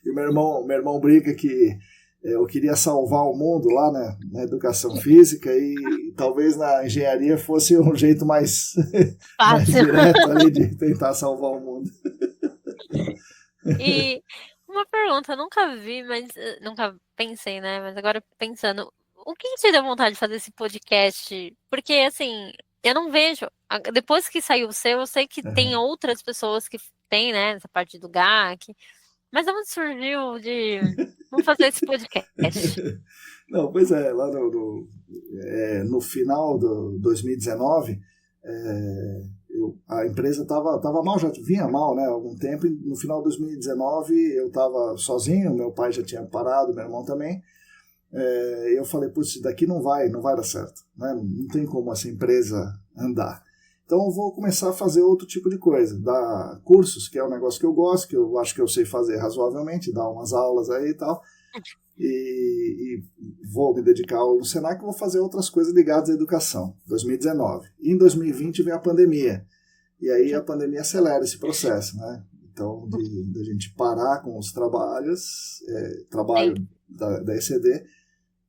E o meu irmão brinca que eu queria salvar o mundo lá na educação física e talvez na engenharia fosse um jeito mais direto ali de tentar salvar o mundo. E uma pergunta, eu nunca vi, mas nunca pensei, né? Mas agora pensando, o que te deu vontade de fazer esse podcast? Porque, assim, eu não vejo. Depois que saiu o seu, eu sei que tem outras pessoas que têm, né? Essa parte do GAC. Mas onde surgiu de vamos fazer esse podcast? Não, pois é, lá no final do 2019, a empresa estava mal, já vinha mal, né, há algum tempo, e no final de 2019 eu estava sozinho, meu pai já tinha parado, meu irmão também, eu falei, putz, isso daqui não vai dar certo, né, não tem como essa empresa andar. Então eu vou começar a fazer outro tipo de coisa, dar cursos, que é um negócio que eu gosto, que eu acho que eu sei fazer razoavelmente, dar umas aulas aí e tal, e vou me dedicar no Senac e vou fazer outras coisas ligadas à educação, 2019. E em 2020 vem a pandemia, e aí a pandemia acelera esse processo, né? Então, de a gente parar com os trabalhos, trabalho da ECD,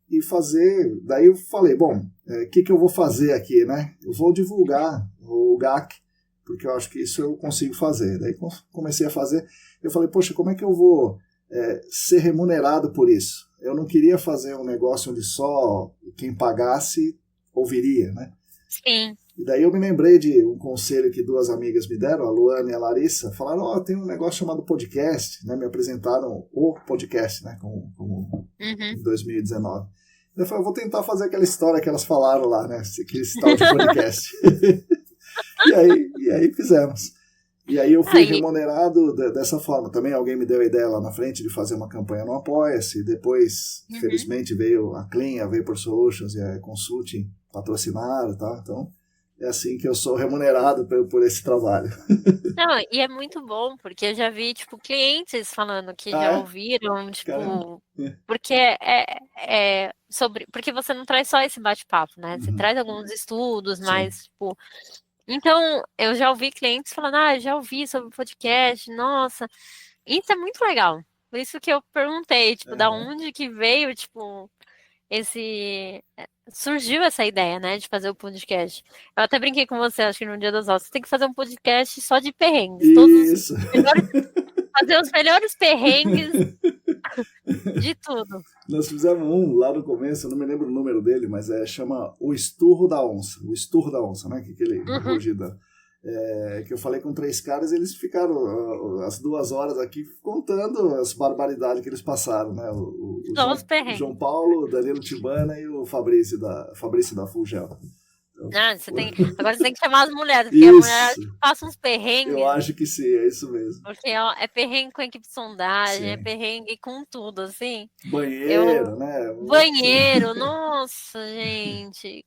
e fazer, daí eu falei, bom, o que eu vou fazer aqui, né? Eu vou divulgar o GAC, porque eu acho que isso eu consigo fazer. Daí comecei a fazer, eu falei, poxa, como é que eu vou ser remunerado por isso? Eu não queria fazer um negócio onde só quem pagasse ouviria, né? Sim. E daí eu me lembrei de um conselho que duas amigas me deram, a Luana e a Larissa, falaram, tem um negócio chamado podcast, né? Me apresentaram o podcast, né? Em 2019. Eu falei, eu vou tentar fazer aquela história que elas falaram lá, né? Esse tal de podcast. e aí fizemos. E aí eu fui remunerado dessa forma. Também alguém me deu a ideia lá na frente de fazer uma campanha no Apoia-se. Depois, felizmente, veio a Clean, a Vapor Solutions e a Consulting patrocinaram, tá? Então, é assim que eu sou remunerado por esse trabalho. Não, e é muito bom, porque eu já vi, tipo, clientes falando que já ouviram, tipo, caramba. Porque porque você não traz só esse bate-papo, né? Você traz alguns estudos, mas, tipo... Então, eu já ouvi clientes falando, já ouvi sobre o podcast, nossa, isso é muito legal. Por isso que eu perguntei, tipo, da onde que veio, tipo, surgiu essa ideia, né, de fazer o podcast. Eu até brinquei com você, acho que no Dia das Ossos, você tem que fazer um podcast só de perrengues. Isso. Fazer os melhores perrengues de tudo. Nós fizemos um lá no começo, eu não me lembro o número dele, mas chama O Esturro da Onça. O Esturro da Onça, né? Que aquele rugido. Que eu falei com 3 caras e eles ficaram as 2 horas aqui contando as barbaridades que eles passaram, né? O João Paulo, o Danilo Tibana e o Fabrício da Fulgel. Agora você tem que chamar as mulheres, porque a mulher passa uns perrengues. Eu acho que sim, é isso mesmo. Porque é perrengue com equipe de sondagem, é perrengue com tudo, assim. Banheiro, né? Banheiro, nossa, gente.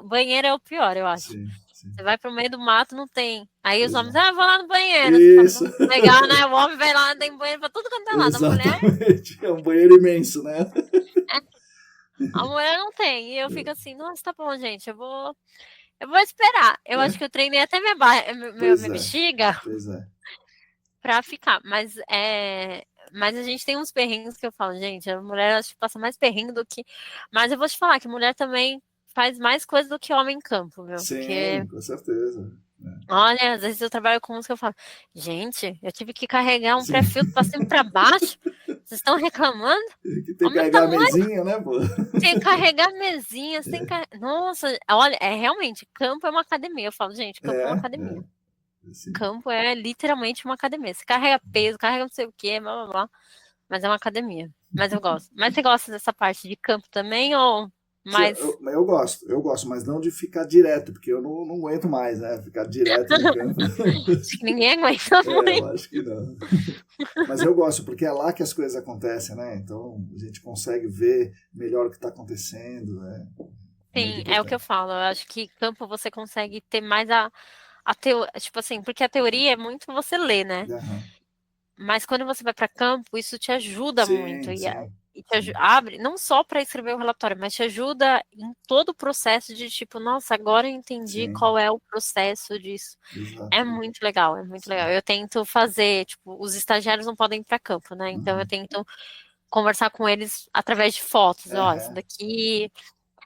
Banheiro é o pior, eu acho. Sim. Você vai pro meio do mato, não tem. Aí os homens, vou lá no banheiro. Isso. Fala, legal, né? O homem vai lá, tem banheiro pra tudo quanto é lado. Exatamente. É um banheiro imenso, né? A mulher não tem. E eu fico assim, nossa, tá bom, gente, eu vou esperar. Eu acho que eu treinei até minha bexiga pra ficar. Mas a gente tem uns perrengues que eu falo, gente, a mulher acho que passa mais perrengue do que... Mas eu vou te falar que mulher também faz mais coisa do que homem em campo, viu? Sim, com certeza. Olha, às vezes eu trabalho com música, eu falo, gente, eu tive que carregar um pré-filtro para cima e para baixo. Vocês estão reclamando? Que tem que Aumenta o carregar a tamanho, mesinha, né, pô? tem que carregar mesinhas, tem que... Nossa, olha, é realmente, campo é uma academia. Eu falo, gente, campo é uma academia. Assim. Campo é literalmente uma academia. Você carrega peso, carrega não sei o quê, blá blá blá. Mas é uma academia. Mas eu gosto. Mas você gosta dessa parte de campo também, ou mais. Eu gosto, mas não de ficar direto, porque eu não aguento mais, né? Ficar direto no campo. Acho que ninguém aguenta Eu muito. acho que não. Mas eu gosto, porque é lá que as coisas acontecem, né? Então a gente consegue ver melhor o que está acontecendo, né? É muito Sim, é o que eu importante. falo. Eu acho que campo você consegue ter mais a teoria. Tipo assim, porque a teoria é muito você ler, né? Aham. Mas quando você vai para campo, isso te ajuda muito Sim, sim, e sim. abre, não só para escrever o relatório, mas te ajuda em todo o processo de tipo, nossa, agora eu entendi Sim, qual é o processo disso. É exato. muito legal, é muito legal. Sim. Eu tento fazer, tipo, os estagiários não podem ir para campo, né? Então eu Uhum. tento conversar com eles através de fotos. Ó, isso Aham. daqui.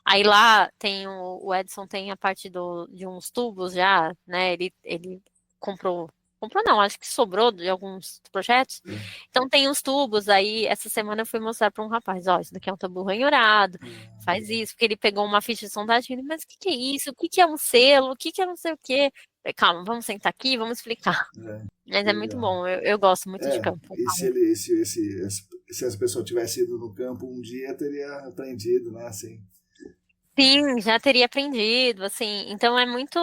Aí lá tem o Edson tem a parte de uns tubos já, né? Ele comprou. Comprou não, acho que sobrou de alguns projetos. É. Então tem os tubos, aí essa semana eu fui mostrar para um rapaz, ó, isso daqui é um tubo ranhurado, faz É. isso, porque ele pegou uma ficha de sondagem, ele, mas o que que é isso? O que que é um selo? O que que é não sei o quê? Falei, calma, vamos sentar aqui e vamos explicar. É. Mas é muito Legal. bom, eu gosto muito de É, campo. e se ele, se essa pessoa tivesse ido no campo um dia, teria aprendido, né? Assim. Sim, já teria aprendido, assim, então é muito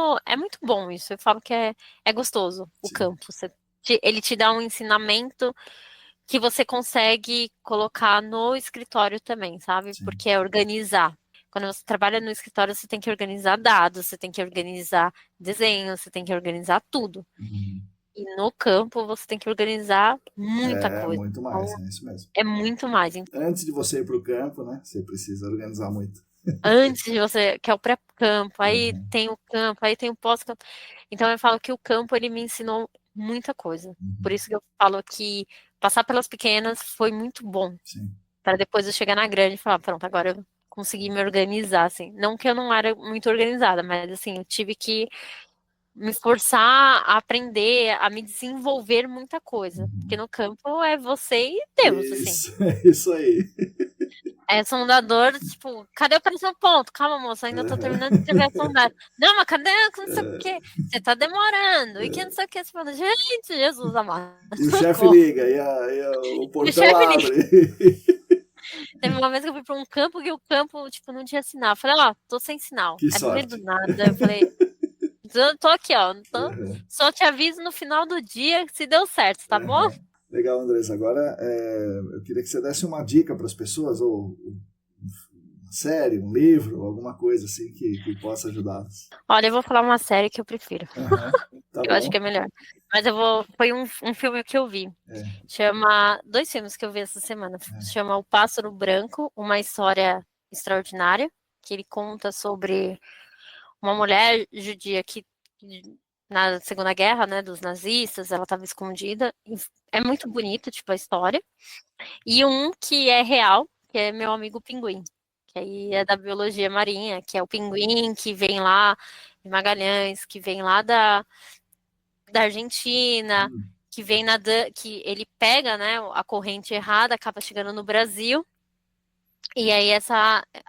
bom isso. Eu falo que é gostoso o Sim, campo. Ele te dá um ensinamento que você consegue colocar no escritório também, sabe? sim. Porque é organizar. Quando você trabalha no escritório, você tem que organizar dados, você tem que organizar desenhos, você tem que organizar tudo. Uhum. E no campo, você tem que organizar muita É, coisa. muito Então, mais, é isso mesmo. é muito mais. Antes de você ir para o campo, né? Você precisa organizar muito. Antes de você, que é o pré-campo, aí Uhum. tem o campo, aí tem o pós-campo. Então eu falo que o campo ele me ensinou muita coisa. Por Uhum. isso que eu falo que passar pelas pequenas foi muito bom, Sim. para depois eu chegar na grande e falar, pronto, agora eu consegui me organizar, assim. Não que eu não era muito organizada, mas assim, eu tive que me forçar a aprender, a me desenvolver muita coisa. Porque Uhum. no campo é você e Deus, assim. Isso, é isso aí. É, sondador, tipo, cadê o próximo ponto? Calma, moça, ainda tô terminando de escrever a sondagem. Não, mas cadê? Não sei o quê. Você tá demorando. E que não sei o quê. Você fala, gente, Jesus amado, E o chefe socorro. liga, o E o portão chefe liga. abre. Teve uma vez que eu fui pra um campo que o campo, tipo, não tinha sinal. Eu falei, ó, tô sem sinal. Que É no meio do sorte. nada. Eu falei, tô aqui, ó. Uhum. Só te aviso no final do dia se deu certo, tá bom? Uhum. Legal, Andressa. Agora, eu queria que você desse uma dica para as pessoas, ou uma série, um livro, alguma coisa assim que possa ajudá-las. Olha, eu vou falar uma série que eu prefiro. Uhum. Tá Eu acho que é bom? melhor. Mas eu vou. Foi um filme que eu vi. É, Chama. Dois filmes que eu vi essa semana. Chama O Pássaro Branco, uma história extraordinária. Que ele conta sobre uma mulher judia que na Segunda Guerra, né, dos nazistas, ela estava escondida. É muito bonito, tipo, a história. E um que é real, que é Meu Amigo Pinguim. Que aí é da biologia marinha, que é o pinguim que vem lá de Magalhães, que vem lá da Argentina, hum, que vem nadando, que ele pega, né, a corrente errada, acaba chegando no Brasil, e aí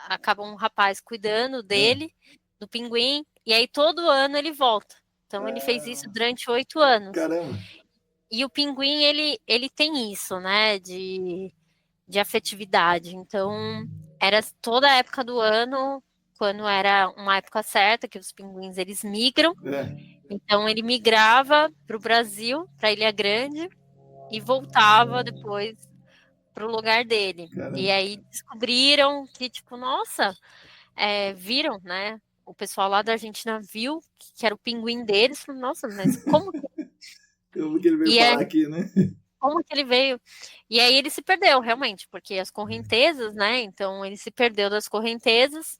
acaba um rapaz cuidando é. dele, do pinguim, e aí todo ano ele volta. Então ele fez isso Ah, durante 8 anos. caramba. E o pinguim, ele tem isso, né, de afetividade. Então, era toda a época do ano, quando era uma época certa, que os pinguins, eles migram. É, Então ele migrava para o Brasil, para Ilha Grande, e voltava depois para o lugar dele. E caramba. aí descobriram que, tipo, nossa, viram, né? O pessoal lá da Argentina viu que era o pinguim deles, falou, nossa, mas como que... Como que ele veio E é, parar aqui, né? como que ele veio? E aí ele se perdeu, realmente, porque as correntezas, né? Então ele se perdeu das correntezas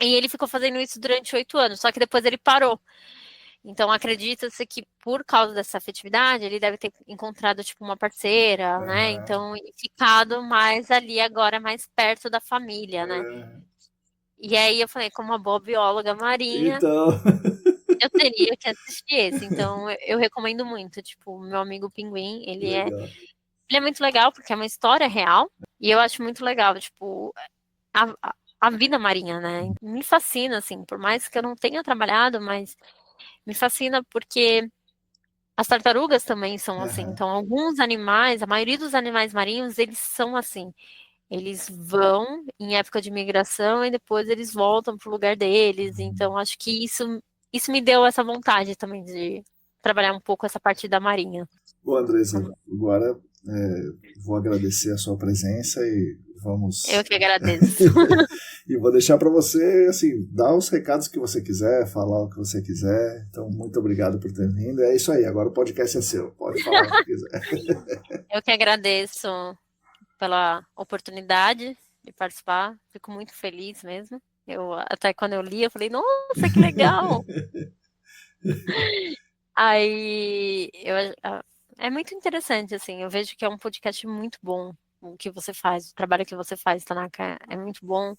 e ele ficou fazendo isso durante 8 anos, só que depois ele parou. Então, acredita-se que por causa dessa afetividade, ele deve ter encontrado, tipo, uma parceira, né? Aham. Então, e ficado mais ali agora, mais perto da família, né? É. E aí eu falei, como uma boa bióloga marinha, Então. Eu teria que assistir esse, então eu recomendo muito. Tipo, meu amigo Pinguim, ele é muito legal, porque é uma história real, e eu acho muito legal, tipo, a vida marinha, né? Me fascina, assim, por mais que eu não tenha trabalhado, mas me fascina porque as tartarugas também são assim. Então, alguns animais, a maioria dos animais marinhos, eles são assim. Eles vão em época de migração e depois eles voltam pro lugar deles. Então, acho que isso me deu essa vontade também de trabalhar um pouco essa parte da marinha. Bom, Andressa, agora vou agradecer a sua presença e vamos... Eu que agradeço. E vou deixar para você, assim, dar os recados que você quiser, falar o que você quiser. Então, muito obrigado por ter vindo. É isso aí, agora o podcast é seu. Pode falar o que quiser. Eu que agradeço pela oportunidade de participar. Fico muito feliz mesmo. Até quando eu li, eu falei, nossa, que legal! Aí, é muito interessante, assim. Eu vejo que é um podcast muito bom. O que você faz, o trabalho que você faz, Tanaka, é muito bom.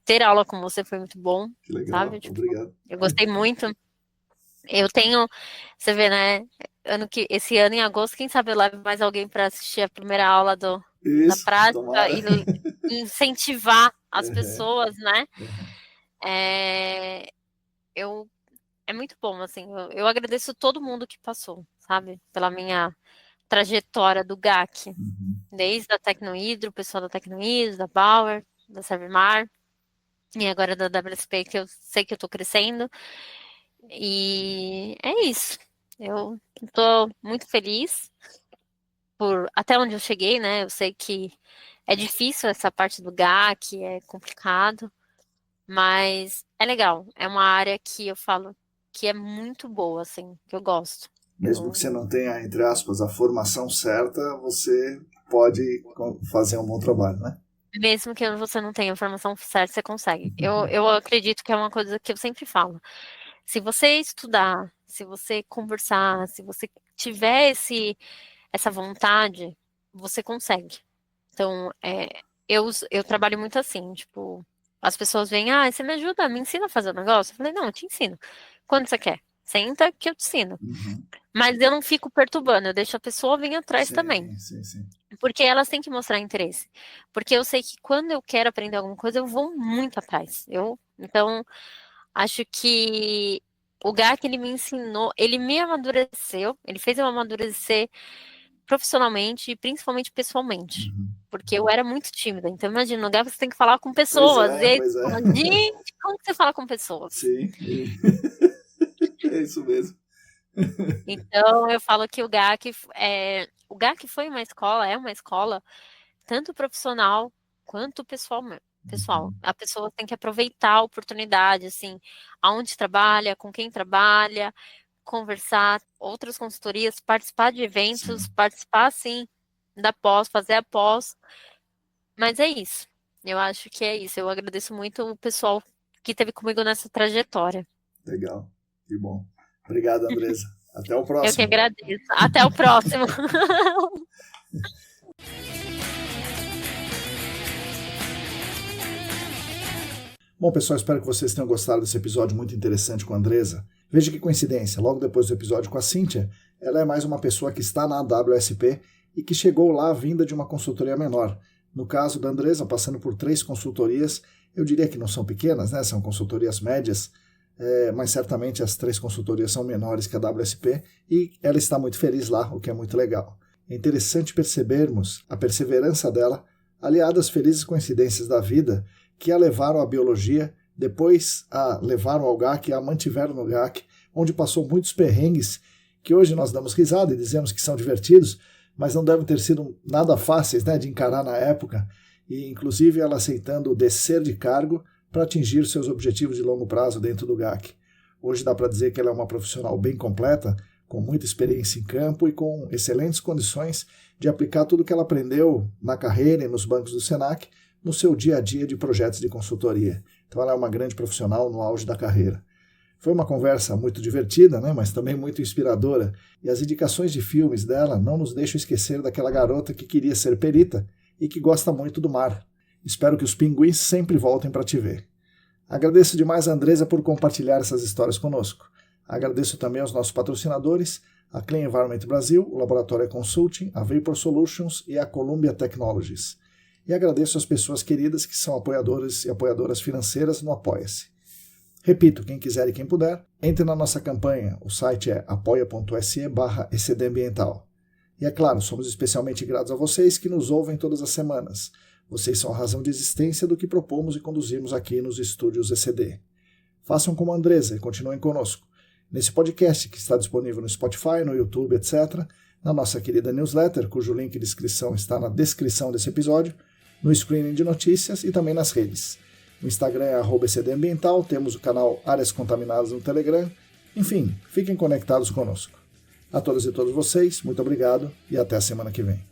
Ter aula com você foi muito bom. Que legal, sabe? Tipo, obrigado. Eu gostei muito. Eu tenho, você vê, né? Esse ano, em agosto, quem sabe eu levo mais alguém para assistir a primeira aula da Isso, prática tomara. e incentivar as pessoas, né? É muito bom, assim. Eu agradeço todo mundo que passou, sabe? Pela minha trajetória do GAC. Desde a Tecnohidro, o pessoal da Tecnohidro, da Bauer, da Servimar, e agora da WSP, que eu sei que eu tô crescendo. E é isso. Eu tô muito feliz por até onde eu cheguei, né? Eu sei que é difícil essa parte do GAC, é complicado, mas é legal. É uma área que eu falo que é muito boa, assim, que eu gosto. Mesmo que você não tenha, entre aspas, a formação certa, você pode fazer um bom trabalho, né? Mesmo que você não tenha a formação certa, você consegue. Eu acredito que é uma coisa que eu sempre falo. Se você estudar, se você conversar, se você tiver essa vontade, você consegue. Então, eu trabalho muito assim, tipo, as pessoas vêm, você me ajuda, me ensina a fazer o negócio? Eu falei, não, eu te ensino. Quando você quer? Senta que eu te ensino. Mas eu não fico perturbando, eu deixo a pessoa vir atrás também. Sim. Porque elas têm que mostrar interesse. Porque eu sei que quando eu quero aprender alguma coisa, eu vou muito atrás. Então, acho que o GAC, ele me ensinou, ele me amadureceu, ele fez eu amadurecer profissionalmente e principalmente pessoalmente. Porque eu era muito tímida. Então, imagina, no GAC você tem que falar com pessoas. E aí você fala, gente, como que você fala com pessoas? Sim. É isso mesmo. Então, eu falo que o GAC foi uma escola, é uma escola, tanto profissional quanto pessoal. A pessoa tem que aproveitar a oportunidade, assim, aonde trabalha, com quem trabalha, conversar, outras consultorias, participar de eventos, participar, sim, da pós, fazer a pós. Mas é isso. Eu acho que é isso. Eu agradeço muito o pessoal que esteve comigo nessa trajetória. Legal. Que bom. Obrigado, Andressa. Até o próximo. Eu que agradeço. Até o próximo. Bom, pessoal, espero que vocês tenham gostado desse episódio muito interessante com a Andressa. Veja que coincidência, logo depois do episódio com a Cíntia, ela é mais uma pessoa que está na WSP e que chegou lá vinda de uma consultoria menor. No caso da Andressa, passando por 3 consultorias, eu diria que não são pequenas, né? São consultorias médias, mas certamente as 3 consultorias são menores que a WSP e ela está muito feliz lá, o que é muito legal. É interessante percebermos a perseverança dela, aliada às felizes coincidências da vida, que a levaram à biologia, depois a levaram ao GAC, a mantiveram no GAC, onde passou muitos perrengues, que hoje nós damos risada e dizemos que são divertidos, mas não devem ter sido nada fáceis, né, de encarar na época, e inclusive ela aceitando descer de cargo para atingir seus objetivos de longo prazo dentro do GAC. Hoje dá para dizer que ela é uma profissional bem completa, com muita experiência em campo e com excelentes condições de aplicar tudo que ela aprendeu na carreira e nos bancos do Senac, no seu dia a dia de projetos de consultoria. Então ela é uma grande profissional no auge da carreira. Foi uma conversa muito divertida, né, mas também muito inspiradora, e as indicações de filmes dela não nos deixam esquecer daquela garota que queria ser perita e que gosta muito do mar. Espero que os pinguins sempre voltem para te ver. Agradeço demais a Andresa por compartilhar essas histórias conosco. Agradeço também aos nossos patrocinadores, a Clean Environment Brasil, o Laboratório Consulting, a Vapor Solutions e a Columbia Technologies. E agradeço às pessoas queridas que são apoiadores e apoiadoras financeiras no Apoia-se. Repito, quem quiser e quem puder, entre na nossa campanha. O site é apoia.se/ecdambiental. E é claro, somos especialmente gratos a vocês que nos ouvem todas as semanas. Vocês são a razão de existência do que propomos e conduzimos aqui nos estúdios ECD. Façam como a Andresa e continuem conosco. Nesse podcast, que está disponível no Spotify, no YouTube, etc., na nossa querida newsletter, cujo link de inscrição está na descrição desse episódio, no screening de notícias e também nas redes. O Instagram é @ecdambiental, temos o canal Áreas Contaminadas no Telegram. Enfim, fiquem conectados conosco. A todas e todos vocês, muito obrigado e até a semana que vem.